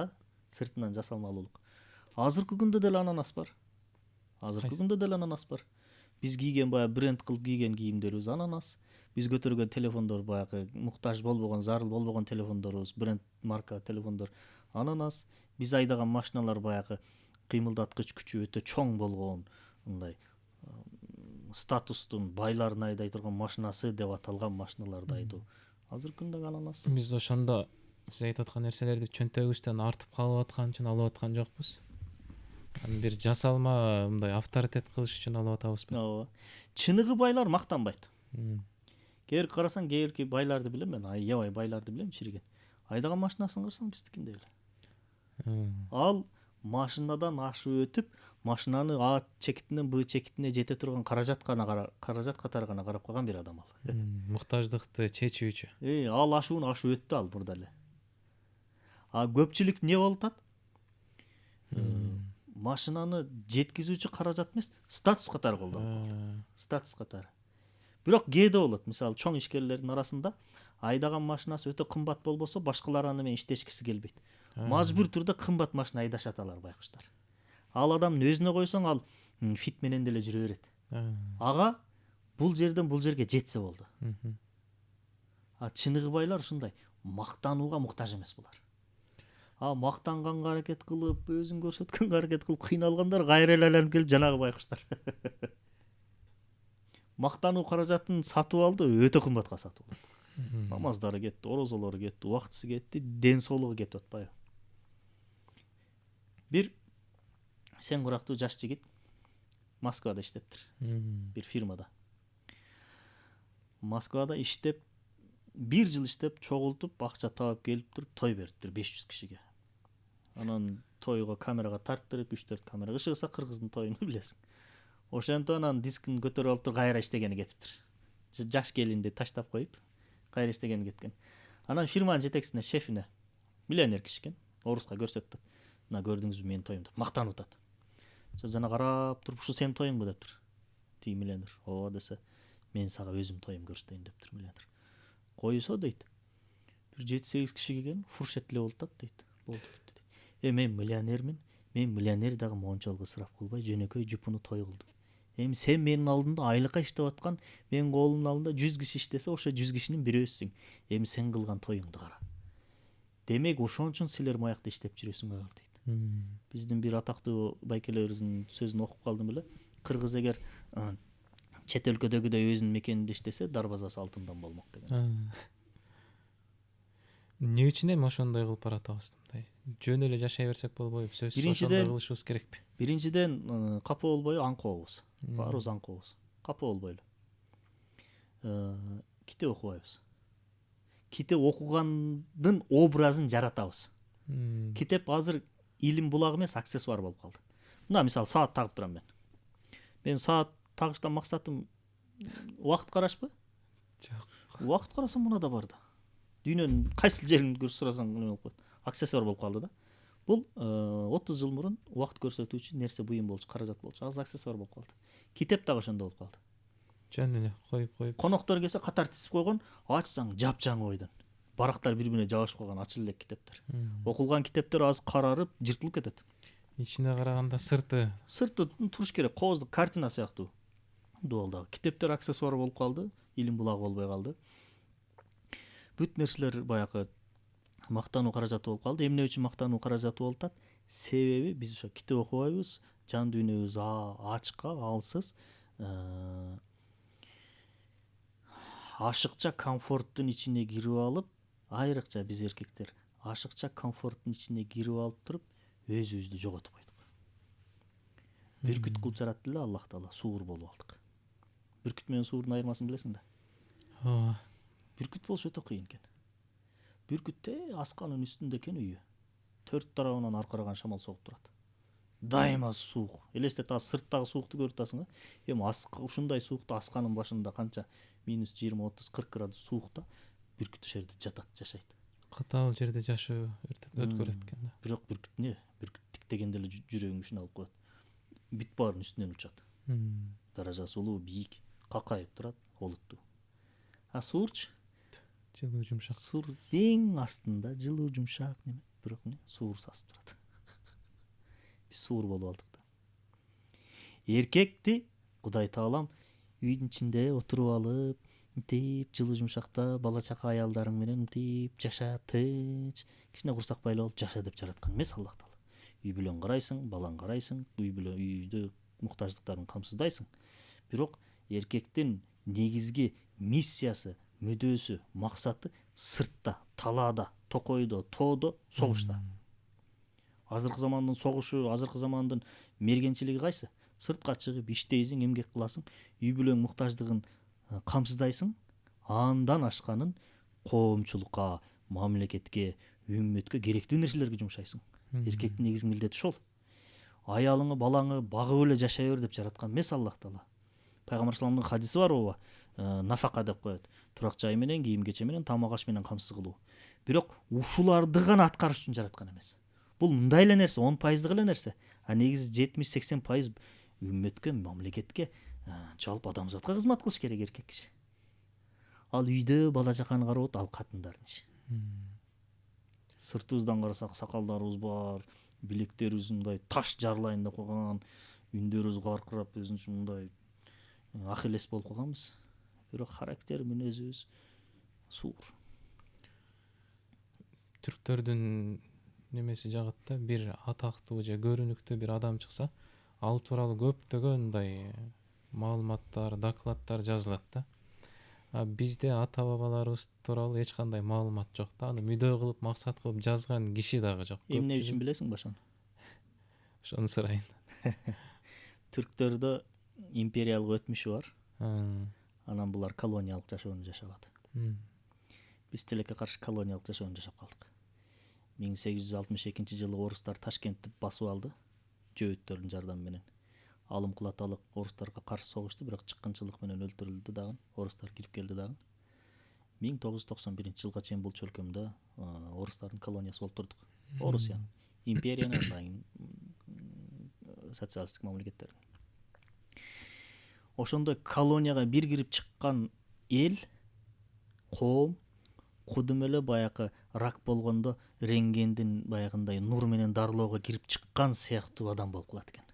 жасалмалуулук. Азыркы күндө деле ананас бар. Биз кийген баягы бренд кылып кийген кийимдерибиз ананас. Биз көтөргөн телефондор баягы муктаж болбогон, зарыл болбогон телефондорубуз, бренд марка телефондор ананас. Биз айдаган машиналар баягы кыймылдаткыч күчү өтө чоң болгон, мындай статустун байларын айдай турган машинасы деп аталган машиналарды айдоо. Азыркы күндө ананас. Биз ошондо сиз айтып аткан нерселерди чөнтөгүбүздөн артып калып аткан үчүн алып аткан жокпуз. Бир жасалма мындай авторитет кылыш үчүн алып атабызбы? Ооба. Чыныгы байлар мактанбайт. Кээ карасаң, кээ байларды билем мен, аябай байларды билем чириген. Айдаган машинасын карасаң биздикиндей эле. Ал машинадан ашып өтүп, машинаны А чекитинен Б чекитине жете турган каражат катары гана карап калган бир адам ал. Муктаждыкты чечүүчү. Ал ашууну ашып өттү ал мурда эле. Көпчүлүк эмне болуп атат? Машинаны жеткизүүчү каражат эмес, статус катары колдонуп. Статус катары. Бирок кээде болот, мисалы чоң ишкерлердин арасында айдаган машинасы өтө кымбат болбосо, башкалар аны менен иштешкиси келбейт. Мажбур түрдө кымбат машина айдашат алар байкуштар. Ал адамдын өзүнө койсоң, ал фит менен деле жүрө берет. Ага бул жерден бул жерге жетсе болду. Чыныгы байлар ушундай мактанууга муктаж эмес булар. Мактанганга аракет кылып, өзүн көрсөткөнгө аракет кылып кыйналгандар кайра эле айланып келип жанагы байкуштар. Мактануу каражатын сатып алды, өтө кымбатка сатып алды. Намаздары кетти, орозолору кетти, убактысы кетти, ден соолугу кетип атпайбы? Бир сен курактуу жаш жигит Москвада иштептир. Бир фирмада. Москвада иштеп, 1 жыл иштеп, чогултуп, акча таап келип туруп, той бериптир 500 кишиге. Анан тойго камерага тарттырып, 3-4 камера. Ышыгса кыргыздын тоюну билесиң. Ошентип анан дискин көтөрүп алып туруп кайра иштегени кетиптир. Жаш келинди таштап коюп, кайра иштегени кеткен. Анан фирманын жетекчисине, шефине, миллионер киши экен, оруска көрсөттү. Мына көрдүңүзбү менин тоюм деп мактанып атат. Жана карап туруп, ушу сенин тоюңбу дептир. Тиги миллионер. Ооба десе, мен сага өзүм тоюм көрсөтөйүн дептир миллионер. Койсо дейт. Бир 7-8 киши келген, фуршет эле болуп атат дейт. Болду бүттү дейт. Мен миллионермин. Мен миллионер дагы мончолук ысырап кылбай, жөнөкөй жупуну той кылдым. Сен менин алдымда айлыкка иштеп аткан, менин колумдун алдында 100 киши иштесе, ошо 100 кишинин бирөөсүң. Сен кылган тоюңду кара. Демек, ошон үчүн силер маякта иштеп жүрөсүңөр дейт. Биздин бир атактуу байкелерибиздин сөзүн окуп калдым эле. Кыргыз эгер чет өлкөдөгүдөй өзүнүн мекенинде иштесе, дарбазасы алтындан болмок деген. Эмне үчүн эми ошондой кылып баратабыз? Жөн эле жашай берсек болбойбу? Сөзсүз ошондой кылышыбыз керекпи? Биринчиден, капа болбой аңкообуз. Баарыбыз аңкообуз. Капа болбойлу. Китеп окубайбыз. Китеп окугандын образын жаратабыз. Китеп азыр илим булагы эмес, аксессуар болуп калды. Мына мисалы саат тагып турам мен. Мен саат тагыштан максатым убакыт карашпы? Жок. Убакыт карасам мына да бар да. Дүйнөнүн кайсы жерин сурасаң эмне болуп калат? Аксессуар болуп калды да. Бул 30 жыл мурун убакыт көрсөтүүчү нерсе, буюм болчу, каражат болчу. Азыр аксессуар болуп калды. Китеп дагы ошондой болуп калды. Жөн эле коюп. Коноктор келсе катар тизип койгон, ачсаң жапжаңы бойдон. Барактар бири-бирине жабышып калган ачыл элек китептер. Окулган китептер аз карарып, жыртылып кетет. Ичине караганда сырты туруш керек, кооздук картина сыяктуу. Дуалдагы китептер аксессуар болуп калды, илим булагы болбой калды. бүт нерселер баягы мактануу каражаты болуп калды. Эмне үчүн мактануу каражаты болуп атат? Себеби биз ошо китеп окубайбыз, жан дүйнөбүз ачыкка, алсыз, ашыкча комфорттун ичине кирип алып, айрыкча биз эркектер ашыкча комфорттун ичине кирип алып туруп өзүбүздү жоготуп койдук. Бүркүт кылып жаратты эле Аллах Таала, суур болуп алдык. Бүркүт менен суурдун айырмасын билесиң да? ооба. Бүркүт болуш өтө кыйын экен. Бүркүт асканын үстүндө экен үйү. 4 тарабынан аркыраган шамал согуп турат. Дайыма суук. Элестет, сырттагы суукту көрүп атасың да? Эми ушундай суукта асканын башында канча минус 20, 30, 40 градус суукта бүркүт ошол жерде жатат, жашайт. Катаал жерде жашоо өткөрөт экен да. Бирок бүркүт тиктегенде эле жүрөгүң күчүн алып коет. Бүт баарын үстүнөн учат. Даражасы улуу, бийик, какайып турат, олуттуу. Суурчу? Жылуу жумшак. Суур эң астында жылуу жумшак неме, бирок суур сасып турат. Биз суур болуп алдык да. Эркекти Кудай Таалам үйдүн ичинде отуруп алып, мынтип жылуу жумшакта бала чака аялдарың менен мынтип жашап, тынч, кичине курсак байлап жаша деп жараткан эмес Аллах Таала. Үй бүлөң карайсың, балаң карайсың, үйдө муктаждыктарын камсыздайсың. Бирок эркектин негизги миссиясы, мүдөөсү, максаты сыртта, талаада, токойдо, тоодо, согушта. Азыркы замандын согушу, азыркы замандын мергенчилиги кайсы? Сыртка чыгып иштейсиң, эмгек кыласың, үй бүлөң муктаждыгын камсыздайсың, андан ашканын коомчулукка, мамлекетке, үммөткө керектүү нерселерге жумшайсың. Эркектин негизги милдети ошол. Аялыңы, балаңы багып эле жашай бер деп жараткан эмес Аллах Таала. Пайгамбар салламдын хадиси бар ооба. Нафака деп коет. Турак жай менен, кийим кече менен, тамак аш менен камсыз кылуу. Бирок ушуларды гана аткарыш үчүн жараткан эмес. Бул мындай эле нерсе, 10% эле нерсе. Негизи 70-80% үммөткө, мамлекетке, жалпы адамзатка кызмат кылыш керек эркек киши. Ал үйдө бала чаканы карап, ал катындардын иши. Сыртыбыздан карасак сакалдарыбыз бар, билектерибиз мындай таш жарлайын деп койгон, үндөрүбүз каркырап, өзүнчө мындай ахиллес болуп калганбыз. Бирок характер мүнөзүбүз суур. Түрктөрдүн немеси жагатта бир атактуу же көрүнүктүү бир адам чыкса, ал тууралуу көптөгөн мындай маалыматтар, докладдар жазылат да. Бизде ата бабаларыбыз тууралуу эч кандай маалымат жок да. Аны мүдөө кылып, максат кылып жазган киши дагы жок. Эмне үчүн билесиң ба ошону? Ошону сурайын. Түрктөрдө империялык өтмүшү бар. Анан булар колониялык жашоону жашабады. Биз тилекке каршы колониялык жашоону жашап калдык. 1862 орустар Ташкентти басып алды, жөөттөрдүн жардамы менен. Алым кулаталык орустарга каршы согушту, бирок чыккынчылык менен өлтүрүлдү дагы, орустар кирип келди дагы. 1991 жылга чейин бул чөлкөмдө орустардын колониясы болуп турдук. Орусия, империянын андан социалисттик мамлекеттер. Ошондой колонияга бир кирип чыккан эл, коом кудум эле баягы рак болгондо рентгендин баягындай нур менен дарылоого кирип чыккан сыяктуу адам болуп калат экен.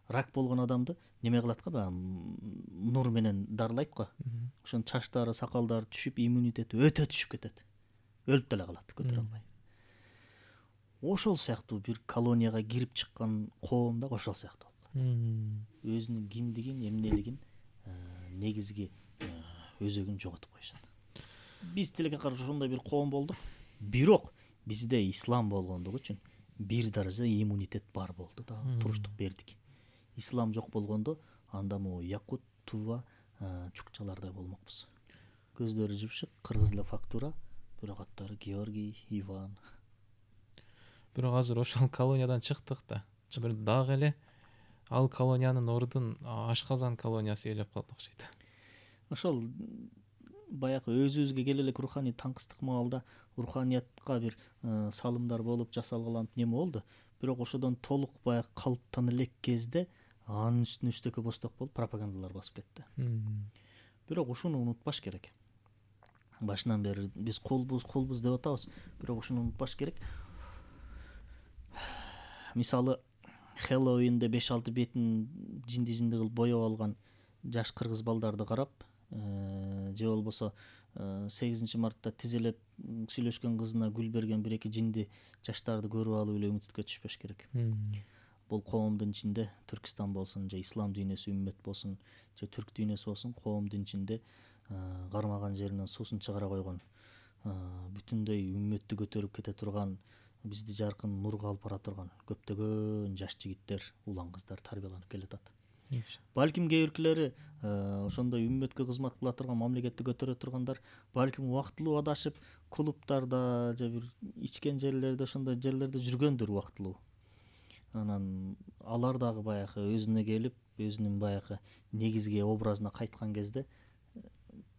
Рак болгон адамды неме кылат го, баягы нур менен дарылайт го. Ошонун чачтары, сакалдары түшүп, иммунитети өтө түшүп кетет. Өлүп деле калат, көтөрө албай. Ошол сыяктуу бир колонияга кирип чыккан коом да ошол сыяктуу болуп. Өзүнүн кимдигин, эмнелигин, негизги өзөгүн жоготуп коюшат. Биз тилекке каршы ошондой бир коом болдук. Бирок бизде ислам болгондугу үчүн бир даража иммунитет бар болду да, туруштук бердик. Ислам жок болгондо анда могу якут, тува, чукчалардай болмокпуз. Көздөрү жыпшык, кыргыз эле фактура, бирок аттары Георгий, Иван. Бирок азыр ошол колониядан чыктык да. Бир дагы эле ал колониянын ордун ашказан колониясы ээлеп калды окшойт. Ошол баягы өзүбүзгө келе элек руханий таңкыстык маалда руханиятка бир салымдар болуп жасалган неме болду. Бирок ошодон толук баягы калыптана элек кезде анын үстүнө үстөккө босток болуп пропагандалар басып кетти. Бирок ушуну унутпаш керек. Башынан бери биз колбуз деп атабыз, бирок ушуну унутпаш керек. Мисалы, Хэллоуинде 5-6 бетин жинди кылып боёп алган жаш кыргыз балдарды карап, же болбосо 8 мартта тизелеп сүйлөшкөн кызына гүл берген 1-2 жинди жаштарды көрүп алып эле үмүткө түшпөш керек. Бул коомдун ичинде Түркистан болсун, же ислам дүйнөсү үммөт болсун, же түрк дүйнөсү болсун, коомдун ичинде кармаган жеринен суусун чыгара койгон, бүтүндөй үммөттү көтөрүп кете турган, бизди жаркын нурга алып бара турган көптөгөн жаш жигиттер, улан кыздар тарбияланып келатат. Балким кээ биркилери ошондой үммөткө кызмат кыла турган, мамлекетти көтөрө тургандар балким убактылуу адашып клубтарда же бир ичкен жерлерде, ошондой жерлерде жүргөндүр убактылуу. Анан алар дагы баягы өзүнө келип, өзүнүн баягы негизги образына кайткан кезде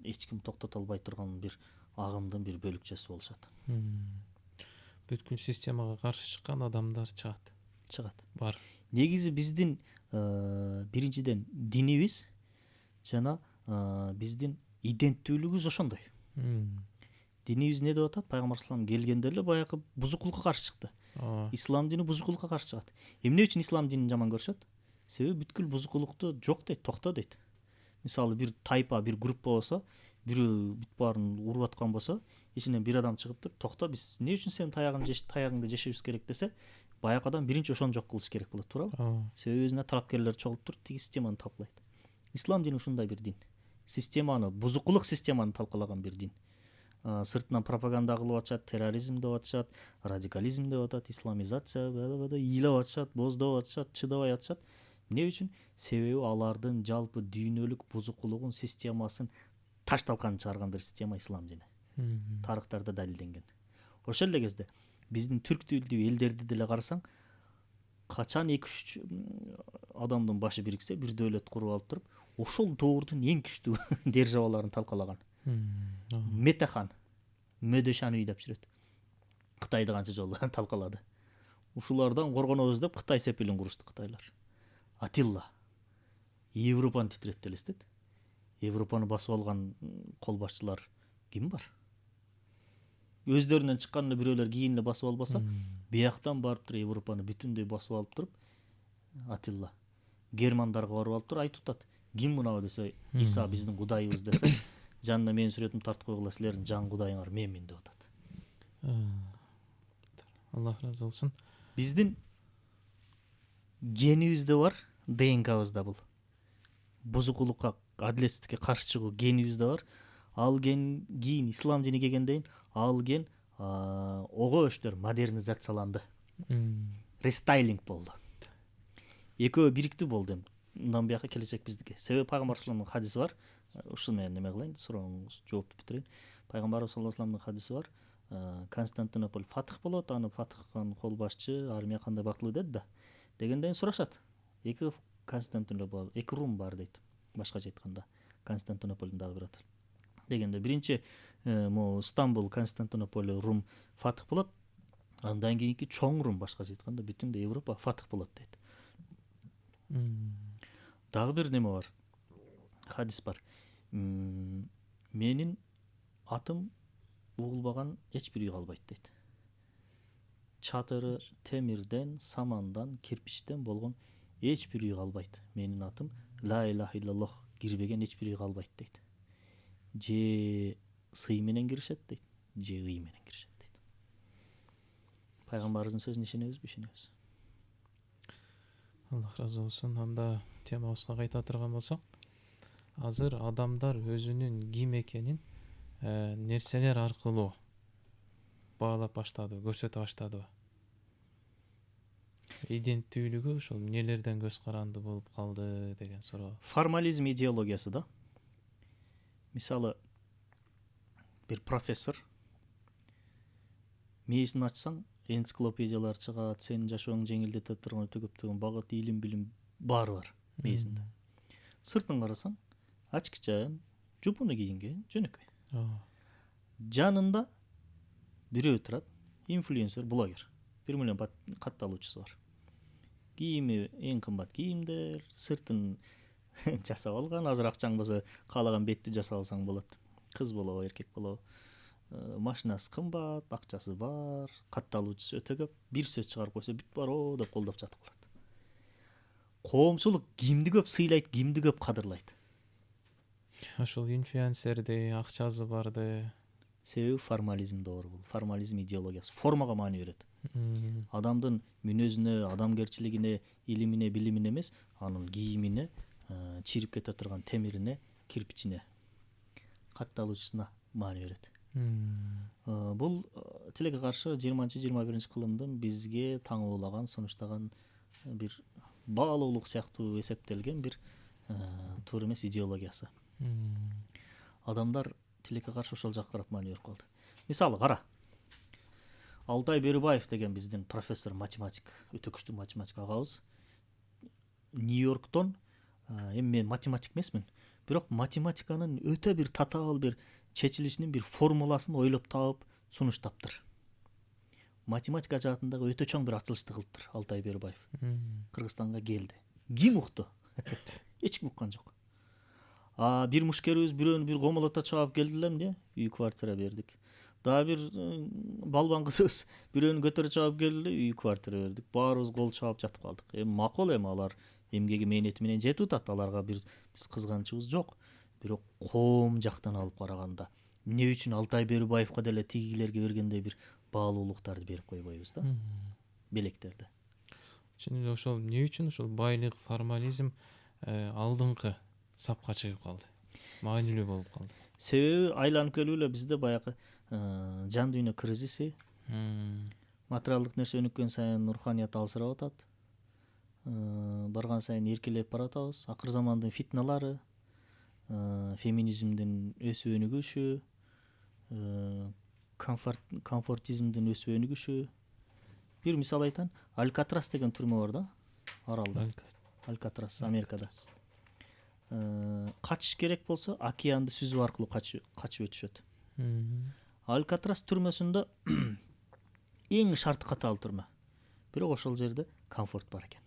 эч ким токтото албай турган бир агымдын бир бөлүкчөсү болушат. Бүткүл системага каршы чыккан адамдар чыгат. Бар. Негизи биздин биринчиден динибиз жана биздин иденттүүлүгүбүз ошондой. Динибиз не деп атат? Пайгамбар салам келгенде эле баягы бузукулукка каршы чыкты. Ислам дини бузукулукка каршы чыгат. Эмне үчүн ислам динин жаман көрүшөт? Себеби бүткүл бузукулукту жок дейт, токто дейт. Мисалы бир тайпа, бир группа болсо, бирөө бүт баарын уруп аткан болсо, ичинен бир адам чыгып туруп, токто, биз эмне үчүн сенин таягыңды жешебиз керек десе, баягы адам биринчи ошону жок кылыш керек болот, туурабы? Себеби өзүнө тарапкерлер чогулуп туруп, тиги системаны талкуулайт. Ислам дини ушундай бир дин. Системаны, бузукулук системаны талкуулаган бир дин. Сыртынан пропаганда кылып атышат, терроризм деп атышат, радикализм деп атат, исламизация ыйлап атышат, боздоп атышат, чыдабай атышат. Эмне үчүн? Себеби алардын жалпы дүйнөлүк бузукулугун, системасын таш талканын чыгарган бир система ислам дини. Тарыхтарда далилденген. Ошол эле кезде биздин түрк тилдүү элдерди деле карасаң, качан 2-3 адамдын башы бириксе, бир дөөлөт куруп алып туруп, ошол доордун эң күчтүү державаларын талкалаган. Метахан, Мөдөшаны деп жүрөт. Кытайды канча жолу талкалады. Ушулардан коргонобуз деп Кытай сепилин курушты кытайлар. Атилла Европаны титиретти элестет. Европаны басып алган кол башчылар ким бар? Өздөрүнөн чыккан бирөөлөр кийин эле басып албаса, бияктан барып туруп Европаны бүтүндөй басып алып туруп, Атилла германдарга барып алып туруп айтып атат. Ким мынау десе, Иса биздин кудайыбыз десе, жанына менин сүрөтүмдү тартып койгула, силердин жан кудайыңар менмин деп атат. Аллах разы болсун. Биздин генибизде бар, ДНКбызда бул. Бузукулукка, адилетсиздикке каршы чыгуу генибизде бар. Ал ген кийин ислам дини келгенден ал ген ого өштөр модернизацияланды. Рестайлинг болду. Экөө бирикти болду. Мындан бияка келечек биздики. Себеби пайгамбар салламдын хадиси бар. Ушул менен неме кылайын, сурооңузду жоопту бүтүрөйүн. Пайгамбар саллаллаху алейхи вассаламдын хадиси бар. Константинополь фатых болот, аны фатыхкан кол башчы армия кандай бактылуу деди да. Дегенден сурашат. Эки Константинополь, эки Рум бар дейт. Башкача айтканда, Константинополдун дагы бир аты. Дегенде биринчи могу Стамбул, Константинополь, Рум фатых болот. Андан кийинки чоң Рум, башкача айтканда, бүтүндөй Европа фатых болот дейт. Дагы бир неме бар. Хадис бар. Менин атым угулбаган эч бир үй калбайт дейт. Чатыры темирден, самандан, кирпичтен болгон эч бир үй калбайт. Менин атым ла илаха иллаллах кирбеген эч бир үй калбайт дейт. Же сый менен киришет дейт, же ый менен киришет дейт. Пайгамбарыбыздын сөзүнө ишенебизби, ишенебиз? Аллах разы болсун. Анда темабызга кайта турган болсок, азыр адамдар өзүнүн ким экенин нерселер аркылуу баалап баштады, көрсөтө баштадыбы? Иденттүүлүгү ошол эмнелерден көз каранды болуп калды деген суроо. Формализм идеологиясы да. Мисалы, бир профессор мээсин ачсаң, энциклопедиялар чыгат, сенин жашооңду жеңилдете турган өтө көптөгөн багыт, илим, билим баары бар мээсинде. Сыртын карасаң, ачкычан, жупуну кийинген, жөнөкөй. Жанында бирөө турат, инфлюенсер, блогер. 1 миллион катталуучусу бар. Кийими эң кымбат кийимдер, сыртын жасап алган, азыр акчаң болсо каалаган бетти жасап алсаң болот. Кыз болобу, эркек болобу. Машинасы кымбат, акчасы бар, катталуучусу өтө көп. Бир сөз чыгарып койсо бүт бар о деп колдоп жатып калат. Коомчулук кимди көп сыйлайт, кимди көп кадырлайт? ошол инфлюенсерди, акчасы барды. Себеби формализм doğru бул. Формализм идеологиясы формага маани берет. Адамдын мүнөзүнө, адамгерчилигине, илимине, билимине эмес, анын кийимине, чирип кете турган темирине, кирпичине, катталуучусуна маани берет. Бул тилекке каршы 20-21 кылымдын бизге таңуулаган, сунуштаган бир баалуулук сыяктуу эсептелген бир туура эмес идеологиясы. Адамдар тилекке каршы ошол жакка карап маани берип калды. Мисалы кара, Алтай Берибаев деген биздин профессор, математик, өтө күчтүү математик агабыз Нью-Йорктон, эми мен математик эмесмин, бирок математиканын өтө бир татаал бир чечилишинин бир формуласын ойлоп таап сунуштаптыр. Математика жаатындагы өтө чоң бир ачылышты кылыптыр Алтай Берибаев. Кыргызстанга келди. Ким укту? Эч ким уккан жок. Бир мушкерибиз бирөөнү бир комолото чаап келдилер эмне? Үй квартира бердик. Дагы бир балбан кызыбыз бирөөнү көтөрүп чаап келди, үй квартира бердик. Баарыбыз кол чаап жатып калдык. Макул алар эмгеги мээнети менен жетип атат. Аларга биз кызганычыбыз жок. Бирок коом жактан алып караганда эмне үчүн Алтай Берибаевга деле тигилерге бергендей бир баалуулуктарды берип койбойбуз да? Белектерди. Чын эле ошол эмне үчүн ошол байлык, формализм алдыңкы сапка чыгып калды, маанилүү болуп калды? Себеби айланып келип эле бизде баягы жан дүйнө кризиси, материалдык нерсе өнүккөн сайын руханият алсырап атат, барган сайын эркелеп баратабыз. Акыр замандын фитналары, феминизмдин өсүп өнүгүшү, комфортизмдин өсүп өнүгүшү. Бир мисал айтайын, Алькатрас деген түрмө бар да, аралда. Алькатрас, Америкада. Качыш керек болсо океанды сүзүү аркылуу качып өтүшөт. Алькатрас түрмөсүндө эң шарты катаал түрмө. Бирок ошол жерде комфорт бар экен.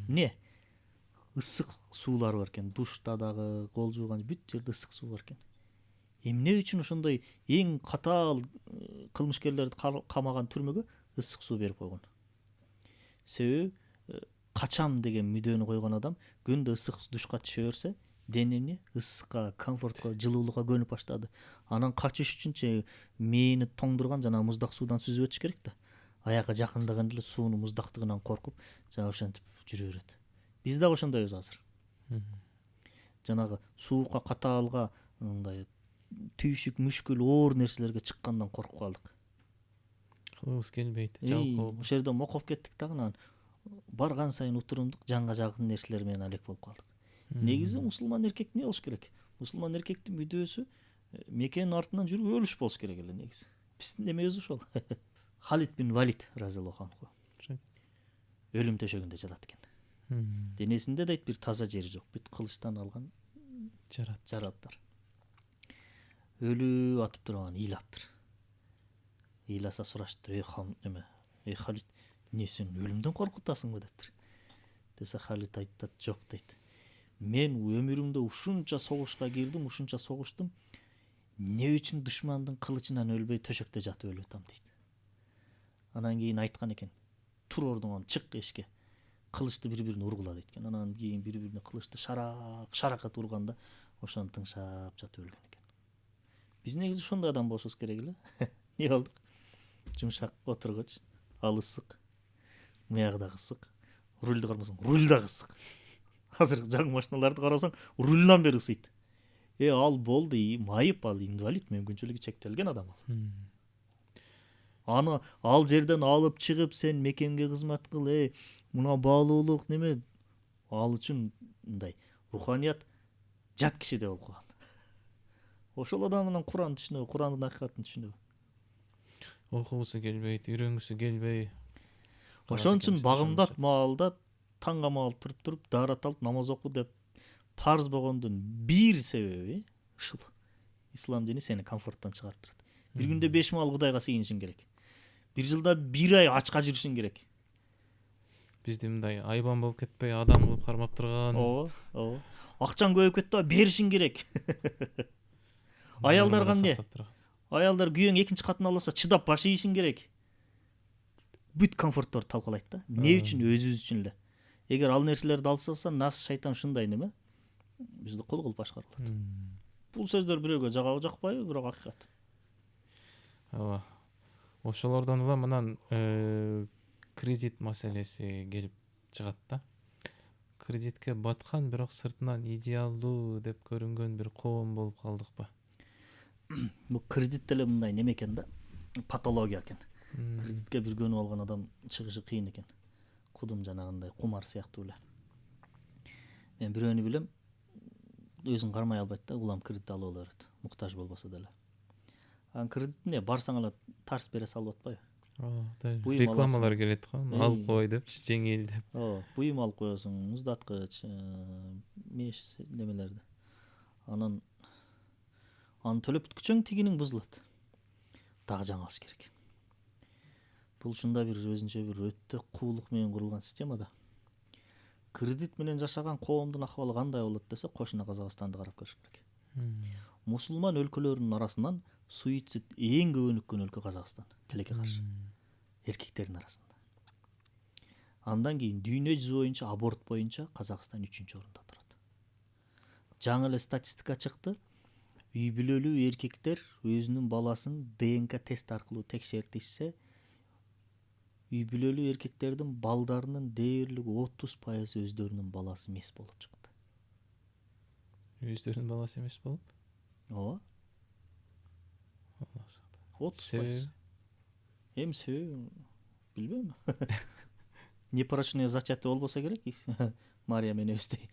Не? Ысык суулар бар экен. Душта дагы, кол жууган бүт жерде ысык суу бар экен. Эмне үчүн ошондой эң катаал кылмышкерлерди камаган түрмөгө ысык суу берип койгон? Себеби качам деген мүдөөнү койгон адам күндө ысык душка түшө берсе, денени ысыкка, комфортко, жылуулукка көнүп баштады. Анан качыш үчүн мээни тоңдурган жана муздак суудан сүзүп өтүш керек да. Аякка жакындаганда эле суунун муздактыгынан коркуп, жана ошентип жүрө берет. Биз дагы ошондойбуз азыр. Жанагы суукка, катаалга, мындай түйшүк, мүшкүл, оор нерселерге чыккандан коркуп калдык. Кылыбыз келбейт, жалкоо. Ошол жерде мокоп кеттик дагы, анан барган сайын утурундук, жанга жакын нерселер менен алек болуп калдык. Негизи мусулман эркек эмне болуш керек? Мусулман эркектин мүдөөсү мекенин артынан жүрүп өлүш болуш керек эле негизи. Биздин эмебиз ошол. Халид бин Валид разияллаху анху өлүм төшөгүндө жатат экен. Денесинде дейт бир таза жери жок. Бүт кылычтан алган жараттар. Өлүп атып турган ыйлаптыр. Ыйласа сураштыр: "Эй Халид, эмне сен өлүмдөн коркутасыңбы?" дептир. Десе Халид айтат: "Жок" дейт. "Мен өмүрүмдө ушунча согушка кирдим, ушунча согуштум. Эмне үчүн душмандын кылычынан өлбөй төшөктө жатып өлүп атам" дейт. Анан кийин айткан экен: "Тур ордуңан, чык эшикке. Кылычты бири-бирине ургула" дейт экен. Анан кийин бири-бирине кылычты шаракат урганда ошону тыңшап жатып өлгөн экен. Биз негизи ошондой адам болушубуз керек эле. Не болдук? Жумшак отургуч, ал ысык, мыягы дагы ысык. Рульду кармасаң, руль дагы ысык. Азыр жаңы машиналарды карасаң, рульдан бери ысыйт. Ал болду, майып, ал инвалид, мүмкүнчүлүгү чектелген адам. Аны ал жерден алып чыгып, сен мекенге кызмат кыл, мына баалуулук неме? Ал үчүн мындай руханият жат кишиде болуп калган. Ошол адам менен Куран түшүнөбү, Курандын акыйкатын түшүнөбү? Окугусу келбейт, үйрөнгүсү келбей. Ошон үчүн багымдат маалда таңга маал туруп даарат алып намаз оку деп парз болгондун бир себеби ушул. Ислам дини сени комфорттон чыгарып турат. Бир күндө 5 маал Кудайга сыйынышың керек. Бир жылда 1 ай ачка жүрүшүң керек. Бизди мындай айбан болуп кетпей, адам кылып кармап турган. Ооба. Акчаң көбөйүп кетти, беришиң керек. Аялдарга эмне? Аялдар күйөөң экинчи катын алса чыдап баш ийишиң керек. Бүт комфортторду талкалайт да. Эмне үчүн? Өзүбүз үчүн эле. Эгер ал нерселерди алып салса, нафс, шайтан ушундай неме? бизди кул кылып башкарылат. Бул сөздөр бирөөгө жагабы жакпайбы, бирок акыйкат. Ооба. Ошолордон эле мынан кредит маселеси келип чыгат да. Кредитке баткан, бирок сыртынан идеалдуу деп көрүнгөн бир коом болуп калдыкпы? Бул кредит деле мындай неме экен да, патология экен. Кредитке бир көнүп алган адам чыгышы кыйын экен. Кудум жанагындай кумар сыяктуу эле. Мен бирөөнү билем, өзүн кармай албайт да, улам кредит алып ала берет, муктаж болбосо деле. Анан кредитне барсаң эле тарс бере салып атпайбы? Рекламалар келет го, алып кой депчи, жеңил деп. Ооба, буюм алып коесуң, муздаткыч, меш немелерди. Анан аны төлөп бүткүчөң тигиниң бузулат. Дагы жаңы алыш керек. Бул ушундай бир өзүнчө бир өтө куулук менен курулган система да. Кредит менен жашаган коомдун акыбалы кандай болот десе, кошуна Казакстанды карап көрүш керек. Мусулман өлкөлөрүнүн арасынан суицид эң көп өнүккөн өлкө Казакстан, тилекке каршы. Эркектердин арасында. Андан кийин дүйнө жүзү боюнча аборт боюнча Казакстан 3-орунда турат. Жаңы эле статистика чыкты. Үй бүлөлүү эркектер өзүнүн баласын ДНК тест аркылуу текшертишсе, үй бүлөлүү эркектердин балдарынын дээрлик 30% өздөрүнүн баласы эмес болуп чыкты. Өздөрүнүн баласы эмес болуп? Ооба. 30%. Эми себеби билбейм. Непорочное зачатие болбосо керек. Мария менен өстөй.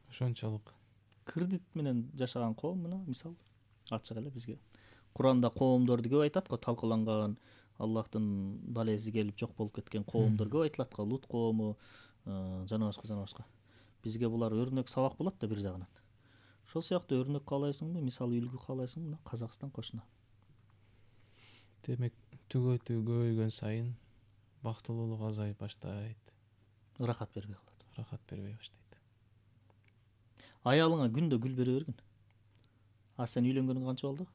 Ошончолук. Кредит менен жашаган коом мына мисал ачык эле бизге. Куранда коомдорду көп айтат го, талкаланган, Аллахтын балеси келип жок болуп кеткен коомдор көп айтылат го, Лут коому, жана башка. Бизге булар өрнөк сабак болот да бир жагынан. Ошол сыяктуу өрнөк каалайсыңбы, мисал үлгү каалайсыңбы, мына Казакстан кошуна. Демек, түгөтүү көбөйгөн сайын бактылуулук азайып баштайт. Рахат бербей калат. Рахат бербей баштайт. Аялыңа күндө гүл бере бергин. А сен үйлөнгөнүңө канча болду?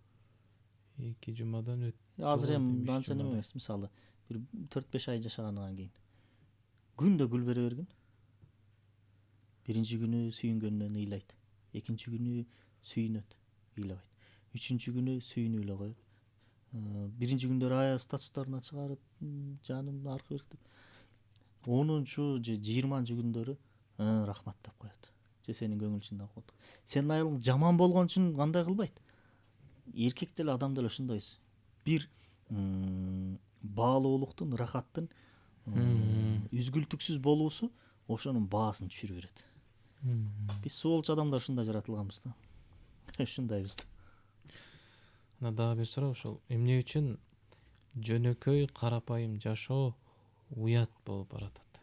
2 жумадан өт. Азыр эми анча неме эмес, мисалы бир 4-5 ай жашагандан кийин күндө гүл бере бергин. Биринчи күнү сүйүнгөнүнөн ыйлайт. Экинчи күнү сүйүнөт, ыйлабайт. Үчүнчү күнү сүйүнүп эле коет. Биринчи күндөрү аяк статустарына чыгарып, жаным аркы берип. 10-чу же 20-чы күндөрү рахмат деп коет. Же сенин көңүлчүн коет. Сенин аялың жаман болгон үчүн кандай кылбайт. Эркек деле адам деле ошондой. Бир баалуулуктун, рахаттын үзгүлтүксүз болуусу ошонун баасын түшүрүп берет. Биз суолчу адамдар ушундай жаратылганбыз да. Ушундайбыз да. Мына дагы бир суроо ошол. Эмне үчүн жөнөкөй карапайым жашоо уят болуп баратат?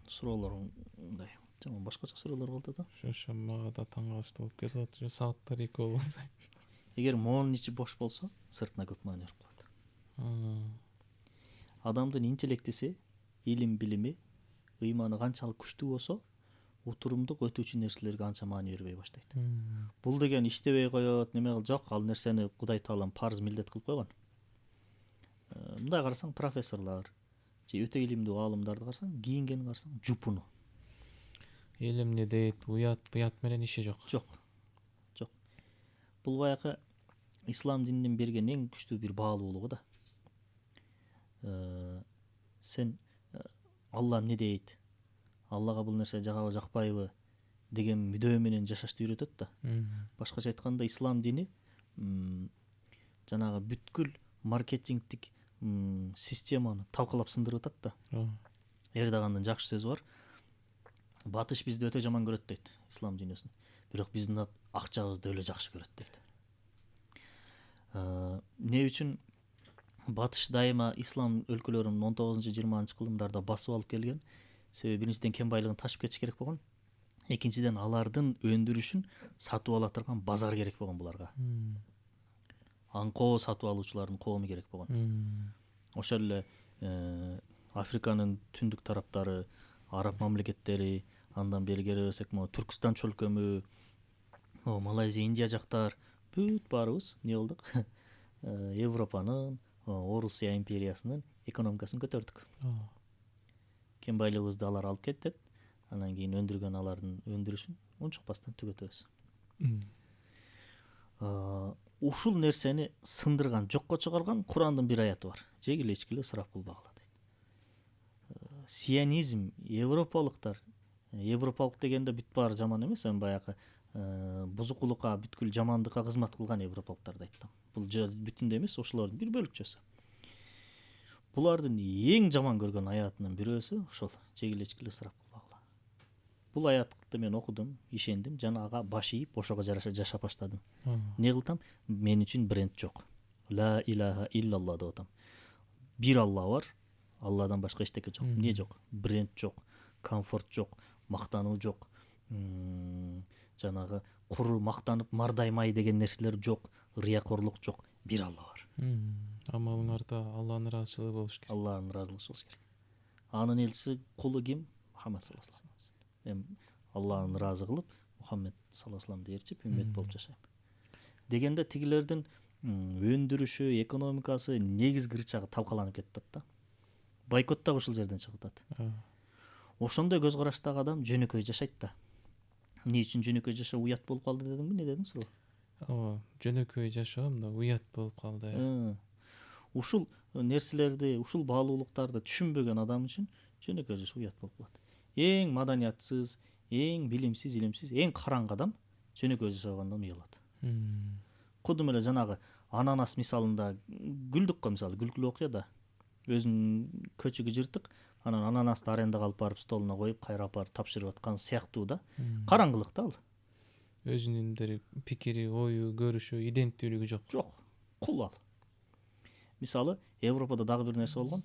Суроолор мындай. Жаман башкача суроолор болду да. Ошо мага да таң калыштуу болуп кетип атат. Сааттар 2 болсо. Эгер моонун ичи бош болсо, сыртына көп маани берип калат. Адамдын интеллектиси, илим билими, ыйманы канчалык күчтүү болсо, утурумдук өтүүчү нерселерге анча маани бербей баштайт. Бул деген иштебей коет, неме кыл, жок, ал нерсени Кудай Таалам парыз милдет кылып койгон. Мындай карасаң, профессорлор же өтө илимдүү аалымдарды карасаң, кийингени карасаң, жупуну. Элимне дейт, уят менен иши жок. Жок. Бул баягы ислам дининин берген эң күчтүү бир баалуулугу да. Сен Алла эмне дейт? Аллага бул нерсе жагабы жакпайбы деген мүдөө менен жашашты үйрөтөт да. Башкача айтканда ислам дини жанагы бүткүл маркетингдик системаны талкалап сындырып атат да. Эрдогандын жакшы сөзү бар. Батыш бизди өтө жаман көрөт дейт, ислам дүйнөсүн. Бирок биздин акчабызды өлө жакшы көрөт дейт. Эмне үчүн Батыш дайыма ислам өлкөлөрүн 19-20 кылымдарда басып алып келген? Себеби биринчиден кен байлыгын ташып кетиш керек болгон. Экинчиден алардын өндүрүшүн сатып ала турган базар керек болгон буларга. Аңкоо сатып алуучулардын коому керек болгон. Ошол эле Африканын түндүк тараптары, араб мамлекеттери, андан бери келе берсек, Түркстан чөлкөмү, Малайзия, Индия жактар бүт баарыбыз эмне болдук? Европанын, Орусия империясынын экономикасын көтөрдүк. кен байлыгыбызды алар алып кетет, анан кийин өндүргөн алардын өндүрүшүн унчукпастан түгөтөбүз. Ушул нерсени сындырган, жокко чыгарган Курандын бир аяты бар. Жегиле ичкиле ысырап кылбагыла дейт. Сионизм, европалыктар, европалык дегенде бүт баары жаман эмес, эми баягы бузукулукка, бүткүл жамандыкка кызмат кылган европалыктарды айттым. Бул бүтүндө эмес, ошолордун бир бөлүкчөсү. Булардын эң жаман көргөн аятынын бирөөсү ошол жегиле ичкиле ысырап кылбагыла. Бул аятты мен окудум, ишендим, жана ага баш ийип ошого жараша жашап баштадым. Не кылтам? Мен үчүн бренд жок. Ла илаха иллалла деп атам. Бир Алла бар, Алладан башка эчтеке жок. Эмне жок? Бренд жок, комфорт жок, мактануу жок. Жанагы куру мактанып мардаймай деген нерселер жок, рыякорлук жок. Бир Алла бар. Амалыңарда Алланын ыраазычылыгы болуш керек. Алланын ыраазычылыгы болуш керек. Анын элчиси кулу ким? Мухаммед саллаллаху алейхи вассалам. Эми Алланы ыраазы кылып, Мухаммед саллаллаху алейхи вассаламды ээрчип үммет болуп жашайм. Дегенде тигилердин өндүрүшү, экономикасы негизги рычагы талкаланып кетет да. Бойкот да ушул жерден чыгып атат. Ошондой көз караштагы адам жөнөкөй жашайт да. Эмне үчүн жөнөкөй жашоо уят болуп калды дедиңби, не дедиң суроо? Ооба, жөнөкөй жашоо мында уят болуп калды. Ушул нерселерди, ушул баалуулуктарды түшүнбөгөн адам үчүн жөнөкөй жашоо уят болуп калат. Эң маданиятсыз, эң билимсиз, илимсиз, эң караңгы адам жөнөкөй жашагандан уялат. Кудум эле жанагы ананас мисалында күлдүк го, мисалы күлкүлүү окуя да. Өзүнүн көчүгү жыртык, анан ананасты арендага алып барып столуна коюп, кайра барып тапшырып аткан сыяктуу да. Караңгылык да ал. Өзүнүн пикири, ою, көрүшү, иденттүүлүгү жок. Жок, кул ал. Мисалы, Европада дагы бир нерсе болгон.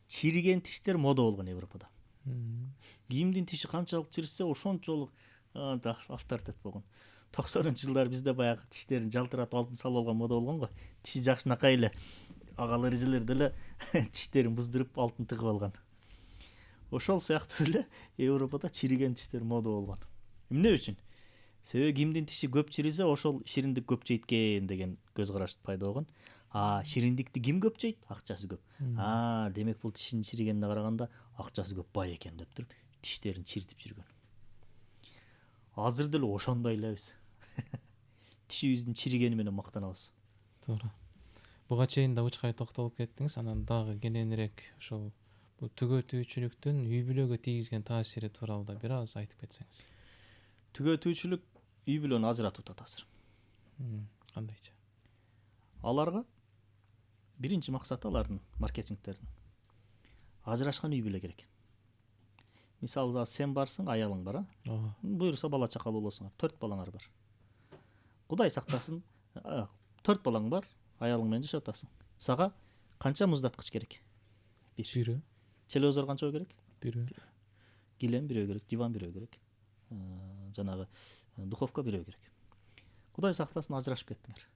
Чириген тиштер мода болгон Европада. Кимдин тиши канчалык чирсе, ошончолук авторитет болгон. 90-жылдары бизде баягы тиштерин жалтыратып алтын салып алган мода болгон го. Тиши жакшынакай эле агалар эжелер деле тиштерин буздуруп алтын тыгып алган. Ошол сыяктуу эле Европада чириген тиштер мода болгон. Эмне үчүн? Себеби кимдин тиши көп чирисе, ошол шириндик көп жейт деген көз караш пайда болгон. Шириндикти ким көп жейт? Акчасы көп. Демек бул тишинин чиригенине караганда акчасы көп бай экен деп туруп тиштерин чиритип жүргөн. Азыр деле ошондой элебиз. Тишибиздин чиригени менен мактанабыз. Туура. Буга чейин да учкай токтолуп кеттиңиз, анан дагы кененирээк ошол бул түгөтүүчүлүктүн үй бүлөгө тийгизген таасири тууралуу да бир аз айтып кетсеңиз. Түгөтүүчүлүк үй бүлөнү ажыратып атат азыр. Кандайча? Аларга биринчи максаты алардын маркетингтердин ажырашкан үй бүлө керек. Мисалы, сен барсың, аялың бар, буйруса бала чакалуу болосуңар, 4 балаңар бар. Кудай сактасын, 4 балаң бар, аялың менен жашап атасың. Сага канча муздаткыч керек? Бирөө. Телевизор канча керек? Бирөө. Килем бирөө керек, диван бирөө керек. Жанагы духовка бирөө керек. Кудай сактасын, ажырашып кеттиңер.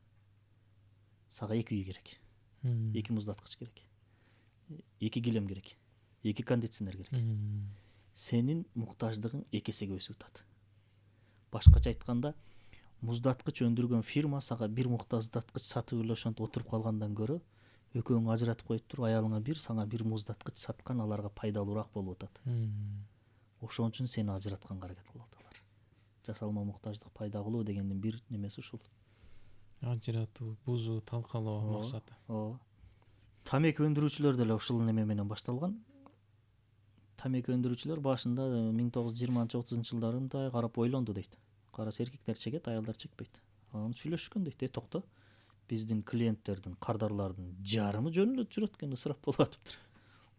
Сага 2 үй керек. 2 муздаткыч керек. 2 килем керек. 2 кондиционер керек. Сенин муктаждыгың 2 эсеге өсүп атат. Башкача айтканда, муздаткыч өндүргөн фирма сага бир муктаждыктыч сатып эле ошентип отуруп калгандан көрө, экөөңү ажыратып коюп туруп, аялыңа бир, сага бир муздаткыч саткан аларга пайдалуураак болуп атат. Ошон үчүн сени ажыратканга аракет кылып аталар. Жасалма муктаждык пайда кылуу дегендин бир немеси ушул. Ажыратуу, бузуу, талкалоо максаты. Тамеки өндүрүүчүлөр деле ушул неме менен башталган. Тамеки өндүрүүчүлөр башында 1920-30 жылдары мындай карап ойлонду дейт. Караса эркектер чегет, аялдар чекпейт. Анан сүйлөшкөн дейт, токто. Биздин клиенттердин, кардарлардын жарымы жөн эле жүрөт экен, ысырап болуп атыптыр.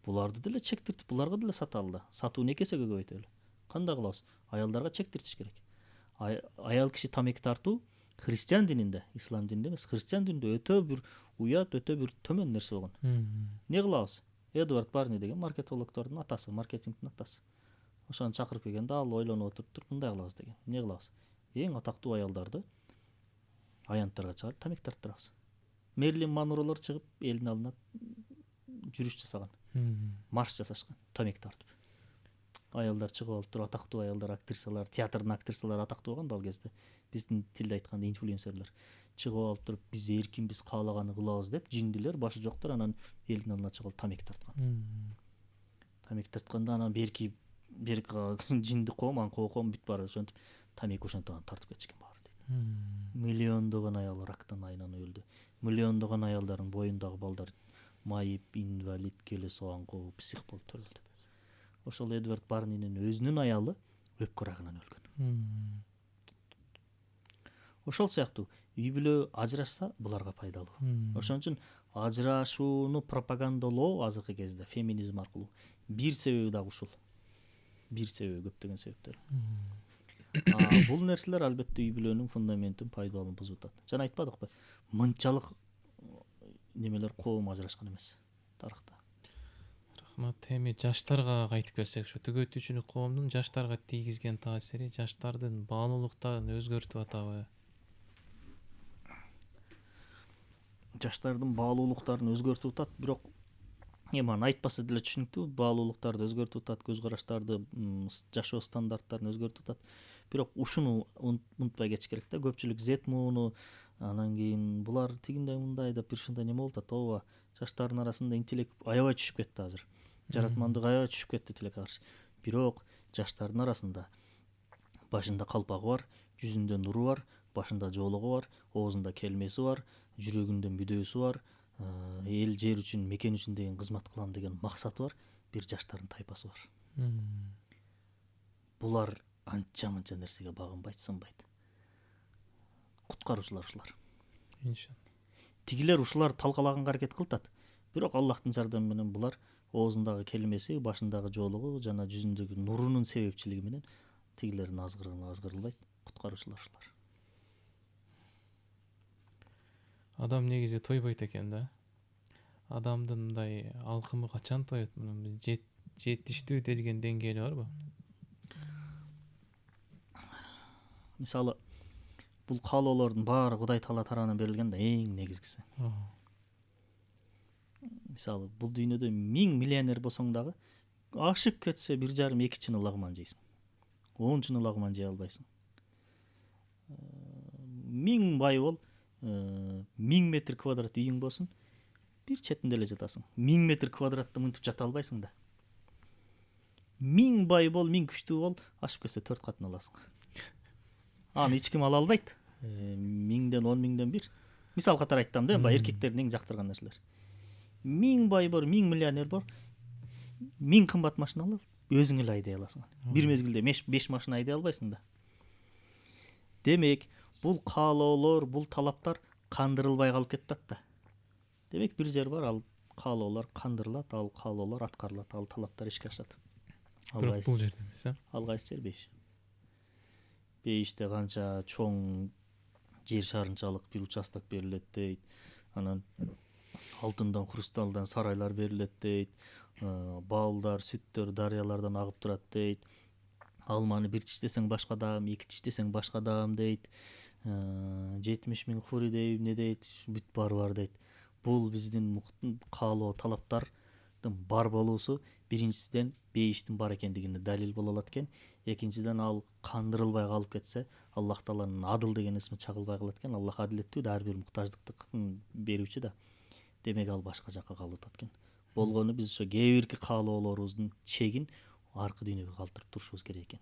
Буларды деле чектиртип, буларга деле саталы да. Сатууну 2 эсеге көбөйтөлү. Кандай кылабыз? Аялдарга чектиртиш керек. Аял киши тамеки тартуу христиан дининде, ислам дининде эмес, христиан дининде өтө бир уят, өтө бир төмөн нерсе болгон. Не кылабыз? Эдвард Барни деген маркетологдордун атасы, маркетингдин атасы. Ошону чакырып келгенде ал ойлонуп отуруптур, мындай кылабыз деген. Не кылабыз? Эң атактуу аялдарды аянттарга чыгарып тамеки тарттырабыз. Мерлин Монролор чыгып элдин алдына жүрүш жасаган. Марш жасашкан, тамеки тартып. Аялдар чыгып алып туруп, атактуу аялдар, актрисалар, театрдын актрисалары атактуу болгон да ал кезде. Биздин тилде айтканда инфлюенсерлер чыгып алып туруп, биз эркинбиз, каалаганы кылабыз деп, жиндилер, башы жоктор анан элдин алдына чыгып алып тамеки тарткан. тамеки тартканда анан берки жинди коом анан коом бүт барып ошентип тамеки ошентип анан тартып кетишкен баары дейт. Миллиондогон аял рактан айынан өлдү. Миллиондогон аялдардын боюндагы балдар майып, инвалид, келе соңго псих болуп өлдү. Ошол Эдвард Барнинин өзүнүн аялы өпкө рагынан өлгөн. Ошол сыяктуу үй бүлө ажырашса буларга пайдалуу. Ошон үчүн ажырашууну пропагандалоо азыркы кезде феминизм аркылуу бир себеби дагы ушул. Бир себеби, көптөгөн себептер. Бул нерселер албетте үй бүлөнүн фундаментин, пайдалуулун бузуп атат. Жана айтпадыкпы, мынчалык немелер коом ажырашкан эмес тарыхта. Рахмат. Эми жаштарга кайтып келсек, ошо түгөтүүчүлүк коомдун жаштарга тийгизген таасири жаштардын баалуулуктарын өзгөртүп атабы? Жаштардын баалуулуктарын өзгөртүп атат, бирок эми аны айтпаса деле түшүнүктүү. Баалуулуктарды өзгөртүп атат, көз караштарды, жашоо стандарттарын өзгөртүп атат. Бирок ушуну унутпай кетиш керек да. Көпчүлүк Z мууну, анан кийин булар тигиндей мындай деп бир ушундай неме болуп атат. Ооба, жаштардын арасында интеллект аябай түшүп кетти азыр. Жаратмандык аябай түшүп кетти тилекке каршы. Бирок жаштардын арасында башында калпагы бар, жүзүндө нуру бар, башында жоолугу бар, оозунда келмеси бар, жүрөгүндө мүдөсү бар, эл жер үчүн, мекен үчүн деген кызмат кылам деген максаты бар, бир жаштардын тайпасы бар. Булар анча-мынча нерсеге багынбайт, сынбайт. Куткаруучулар ушулар. Иншалла. Тигилер ушулар талкалаганга аракет кылтат. Бирок Аллахтын жардамы менен булар оозундагы келмеси, башындагы жоолугу жана жүзүндөгү нурунун себепчилиги менен тигилердин азгырылбайт. Куткаруучулар ушулар. Адам негизи тойбойт экен да. Адамдын мындай алкымы качан тоет? Жетиштүү делген деңгээли барбы? Мисалы, бул каалоолордун баары Кудай Таала тарабынан берилген да, эң негизгиси. Мисалы, бул дүйнөдө 1000 миллионер болсоң дагы, ашып кетсе 1,5-2 чыны лагман жейсиң. 10 чыны лагман жей албайсың. 1000 бай бол, 1000 метр квадрат үйүң болсун, бир четинде эле жатасың. 1000 метр квадратта мынтип жата албайсың да. 1000 бай бол, 1000 күчтүү бол, ашып кетсе 4 катын аласың. Аны эч ким ала албайт. 1000ден 10 миңден 1. Мисал катары айттым да, эркектердин эң жактырган нерселер. 1000 бай бар, 1000 миллионер бар, 1000 кымбат машина ал, өзүң эле айдай аласың. Бир мезгилде 5 машина айдай албайсың да. Демек, бул каалоолор, бул талаптар кандырылбай калып кетет да. Демек, бир жер бар, ал каалоолор кандырылат, ал каалоолор аткарылат, ал талаптар ишке ашат. Бирок бул жерде эмес, Ал кайсы жер бейиш? Бейиште канча чоң жер шарынчалык бир участок берилет дейт. Анан алтындан, хрусталдан сарайлар берилет дейт. Балдар, сүттөр дарыялардан агып турат дейт. Алманы бир тиштесең башка даам, 2 тиштесең башка даам дейт. 70 миң хури дейт, не дейт, бүт бар дейт. Бул биздин каалоо талаптардын бар болуусу биринчиден бейиштин бар экендигине далил боло алат экен. Экинчиден ал кандырылбай калып кетсе, Аллах Тааланын адыл деген исми чагылбай калат экен. Аллах адилеттүү да, ар бир муктаждыкты берүүчү да. Демек ал башка жакка калып атат экен. Болгону биз ошо кээ бирки каалоолорубуздун чегин аркы дүйнөгө калтырып турушубуз керек экен.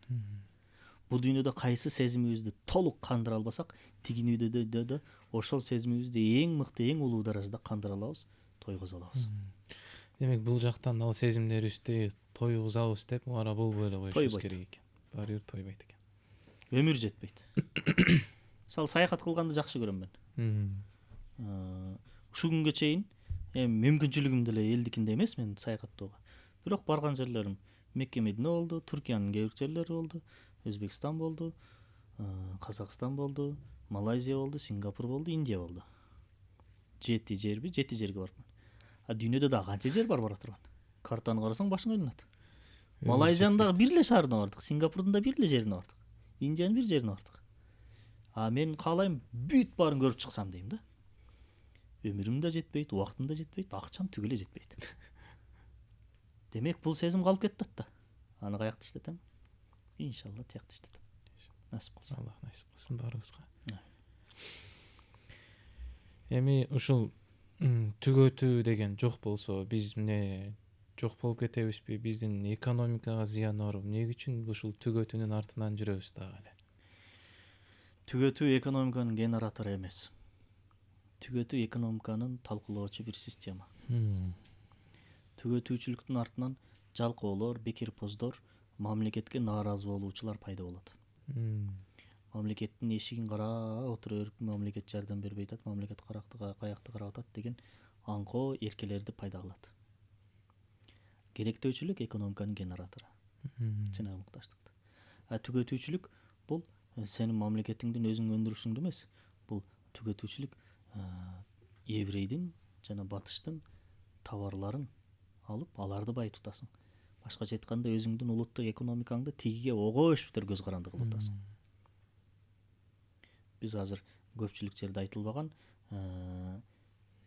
Бул дүйнөдө кайсы сезимибизди толук кандыра албасак, тигинүүдө ошол сезимибизди эң мыкты, эң улуу даражада кандыра алабыз, тойгозо алабыз. Демек, бул жактан ал сезимдерибизди тойгузабыз деп, ара болбой эле коюшубуз керек экен. Баары бир тойбойт экен. Өмүр жетпейт. Мисалы, саякат кылганды жакшы көрөм мен. Ушул күнгө чейин мүмкүнчүлүгүм деле элдикинде эмес мен саякаттоого. Бирок барган жерлерим Мекке, Медине болду, Түркиянын кээ бир жерлери болду, Өзбекстан болду, Казакстан болду, Малайзия болду, Сингапур болду, Индия болду. 7 жерге барыпмын. Дүйнөдө дагы канча жер бар бара турган. Картаны карасаң башың айланат. Малайзиянын дагы бир эле шаарына бардык, Сингапурдун да бир эле жерине бардык, Индиянын бир жерине бардык. Мен каалайм бүт баарын көрүп чыксам дейм да. Өмүрүм да жетпейт, убактым да жетпейт, акчам түгүл эле жетпейт. Демек, бул сезим калып кетти да. Аны каякта иштетем? Иншалла тиякта иштетем. Насип кылса. Аллах насип кылсын баарыбызга. Эми ушул түгөтүү деген жок болсо, биз эмне жок болуп кетебизби? Биздин экономикага зыяны барбы? Эмне үчүн ушул түгөтүүнүн артынан жүрөбүз дагы эле? Түгөтүү экономиканын генератору эмес. Түгөтүү экономиканын талкуулоочу бир система. Түгөтүүчүлүктүн артынан жалкоолор, бекерпоздор, мамлекетке нааразы болуучулар пайда болот. Мамлекеттин эшигин карап отуруп, мамлекет жардам бербей атат, мамлекет каякты карап атат деген аңкоо эркелерди пайда кылат. Керектөөчүлүк экономиканын генератору. Чыныгы мукташтыкты. Түгөтүүчүлүк бул сенин мамлекетиңдин өзүң өндүрүшүңдү эмес. Бул түгөтүүчүлүк еврейдин жана батыштын товарларын алып, аларды байытып атасың. Башкача айтканда өзүңдүн улуттук экономикаңды тигиге огош бетер көз каранды кылып атасың. Биз азыр көпчүлүк жерде айтылбаган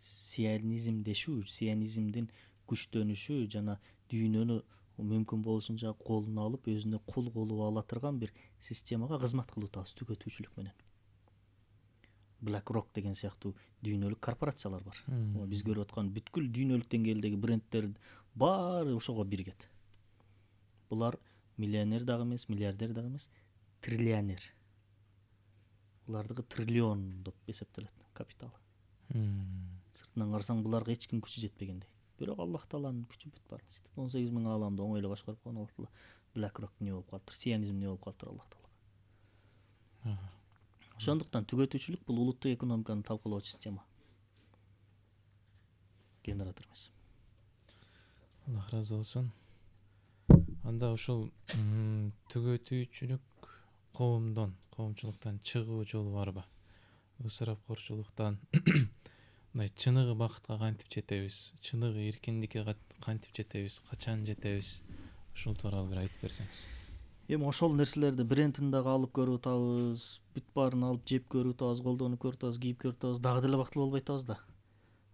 сионизмдин күчтөнүшү жана дүйнөнү мүмкүн болушунча колуна алып, өзүнө кул кылып ала турган бир системага кызмат кылып атабыз түгөтүүчүлүк менен. BlackRock деген сыяктуу дүйнөлүк корпорациялар бар. Биз көрүп аткан бүткүл дүйнөлүк деңгээлдеги бренддер баары ошого биригет. Булар миллионер дагы эмес, миллиардер дагы эмес, триллионер. Булардыгы триллион деп эсептелет капиталы. Сыртынан карасаң буларга эч ким күчү жетпегендей. Бирок Аллах Тааланын күчү бүт бар. 18 000 ааламды оңойло башкарып койгон Аллах Таала. BlackRock не болуп калыптыр, сионизм не болуп калыптыр Аллах Таалага. Ошондуктан түгөтүүчүлүк бул улуттук экономиканы талкуулоочу система. Генератор эмес. Аллах разы болсун. Анда ушул түгөтүүчүлүк коомчулуктан чыгуу жолу барбы? Ысырапкорчулуктан мындай чыныгы бакытка кантип жетебиз? Чыныгы эркиндикке кантип жетебиз? Качан жетебиз? Ушул тууралуу бир айтып берсеңиз. Эми ошол нерселерди брендин дагы алып көрүп атабыз, бүт баарын алып жеп көрүп атабыз, колдонуп көрүп атабыз, кийип көрүп атабыз, дагы деле бактылуу болбой атабыз да.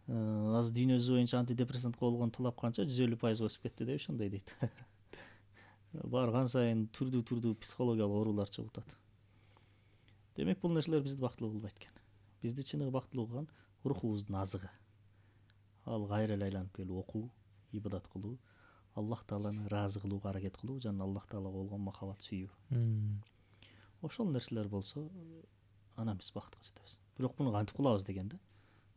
Азыр дүйнөсү боюнча антидепрессант болгон талап канча 150% өсүп кетти деп ошондой дейт. Барган сайын түрдүү психологиялык оорулар чыгып атат. Демек бул нерселер бизди бактылуу кылбайт экен. Бизди чыныгы бактылуу кылган рухубуздун азыгы. Ал кайра эле айланып келип окуу, ибадат кылуу, Аллах Тааланы ыраазы кылууга аракет кылуу жана Аллах Таалага болгон махабат сүйүү. Ошол нерселер болсо, анан биз бакытка жетебиз. Бирок муну кантип кылабыз дегенде,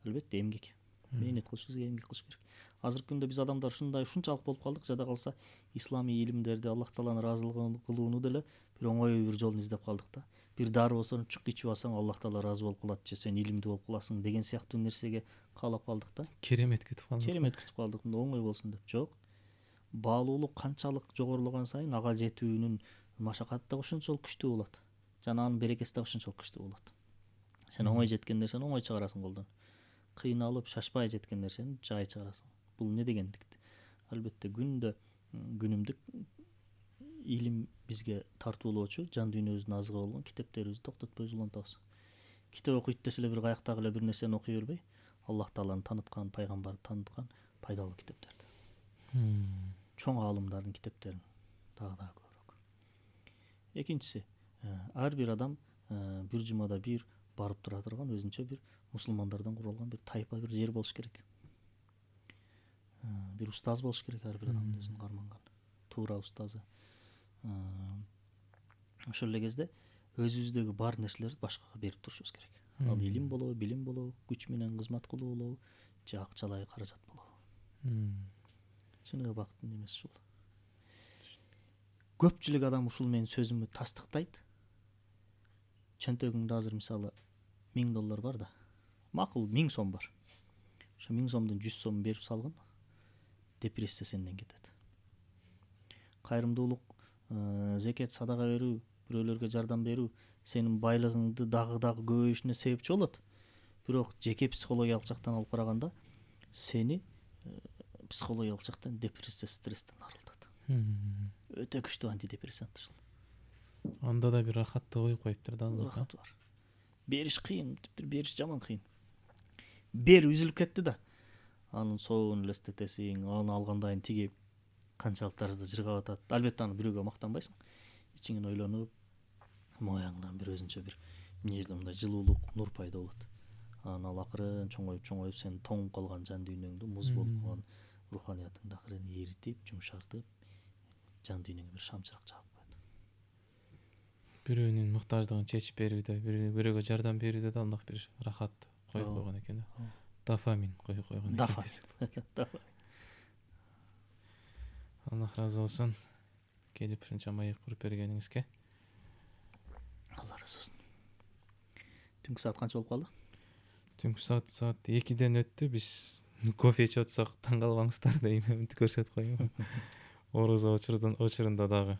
албетте эмгек. Мээнет кылышыбыз керек, эмгек кылыш керек. Азыркы күндө биз адамдар ушунчалык болуп калдык, жада калса исламий илимдерди, Аллах Тааланын ыраазылыгын кылууну деле бир оңой бир жолун издеп калдык да. Бир дары болсо чук ичип алсаң Аллах Таала ыраазы болуп калат же сен илимдүү болуп каласың деген сыяктуу нерсеге каалап калдык да. Керемет күтүп калдык. Керемет күтүп калдык, мындай оңой болсун деп. Жок. Баалуулук канчалык жогорулаган сайын ага жетүүнүн машакаты да ошончолук күчтүү болот. Жана анын берекеси да ошончолук күчтүү болот. Сен оңой жеткен нерсени оңой чыгарасың колдон. Кыйналып, шашпай жеткен нерсени жай чыгарасың. Бул эмне дегендик? Албетте күнүмдүк илим бизге тартуулоочу, жан дүйнөбүздүн азыгы болгон китептерибизди токтотпой улантабыз. Китеп окуйт десе эле бир каяктагы эле бир нерсени окуй бербей, Аллах Тааланы таныткан, пайгамбарды таныткан пайдалуу китептерди. Чоң аалымдардын китептерин дагы көбүрөөк. Экинчиси, ар бир адам бир жумада бир барып тура турган өзүнчө бир мусулмандардан куралган бир тайпа, бир жер болуш керек. Бир устаз болуш керек ар бир адамдын өзүн карманган. Туура устазы. Ошол эле кезде өзүбүздөгү бар нерселерди башкага берип турушубуз керек. Ал илим болобу, билим болобу, күч менен кызмат кылуу болобу, же акчалай каражат болобу. Чыныгы бакыттын немеси ушул. Көпчүлүк адам ушул менин сөзүмдү тастыктайт. Чөнтөгүңдө азыр мисалы $1000 бар да. Макул 1000 сом бар. Ошо 1000 сомдун 100 сомун берип салгын, депрессия сенден кетет. Кайрымдуулук, зекет, садага берүү, бирөөлөргө жардам берүү сенин байлыгыңды дагы көбөйүшүнө себепчи болот. Бирок жеке психологиялык жактан алып караганда сени психологиялык жактан депрессия, стресстен арылтат. Өтө күчтүү антидепрессант ушул. Анда да бир рахатты коюп коюптур да. Рахат бар. Бериш кыйын, типтир бериш жаман кыйын. Бер үзүлүп кетти да. Анын соогун элестетесиң, аны алгандан тиги канчалык даражада жыргап атат. Албетте аны бирөөгө мактанбайсың. Ичиңен ойлонуп, мояңдан бир өзүнчө бир мындай жылуулук, нур пайда болот. Аны ал акырын чоңоюп сен тоңуп калган жан дүйнөңдү, муз болуп калган руханиятыңды акырын эритип жумшартып жан дүйнөңө бир шамчырак жагып коет. Бирөөнүн муктаждыгын чечип берүүдө, бирөөгө жардам берүүдө да Аллах бир рахат коюп койгон экен да. Дофамин коюп койгон экен. Дофамин. Аллах разы болсун. Келип ушунча маек куруп бергениңизге. Алла разы болсун. Түнкү саат канча болуп калды? Түнкү саат 2-ден өттү. Биз кофе ичип атсак таң калбаңыздар дейм, мынтип көрсөтүп коеюн. Орозо очурунда дагы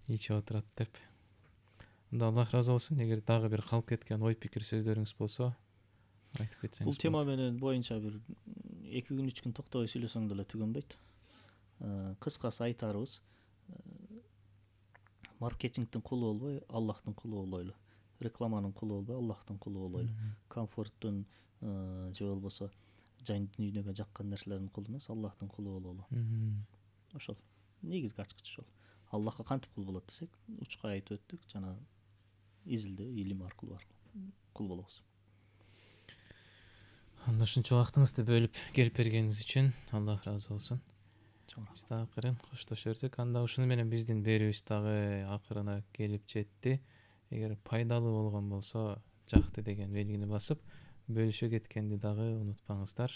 ичип отурат деп. Анда Аллах разы болсун. Эгер дагы бир калып кеткен ой пикир сөздөрүңүз болсо, айтып кетсеңиз. Бул тема менен боюнча бир 2 күн 3 күн токтобой сүйлөсөң деле түгөнбөйт. Кыскасы айтарыбыз, маркетингдин кулу болбой, Аллахтын кулу болойлу. Рекламанын кулу болбой, Аллахтын кулу болойлу. Комфорттун же болбосо жан дүйнөгө жаккан нерселердин кулу эмес, Аллахтын кулу бололу. Ошол негизги ачкыч ошол. Аллахка кантип кул болот десек, учкай айтып өттүк, жана изилдөө, илим аркылуу кул болобуз. Анда ушунча убактыңызды бөлүп келип бергениңиз үчүн Аллах разы болсун. Биз дагы акырын коштошо берсек, анда ушуну менен биздин берүүбүз дагы акырына келип жетти. Эгер пайдалуу болгон болсо, жакты деген белгини басып, бөлүшө кеткенди дагы унутпаңыздар.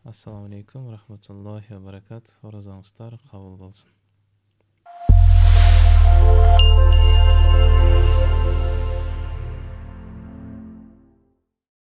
Ассаламу алейкум, рахматуллахи ва баракат. Орозоңуздар кабыл болсун.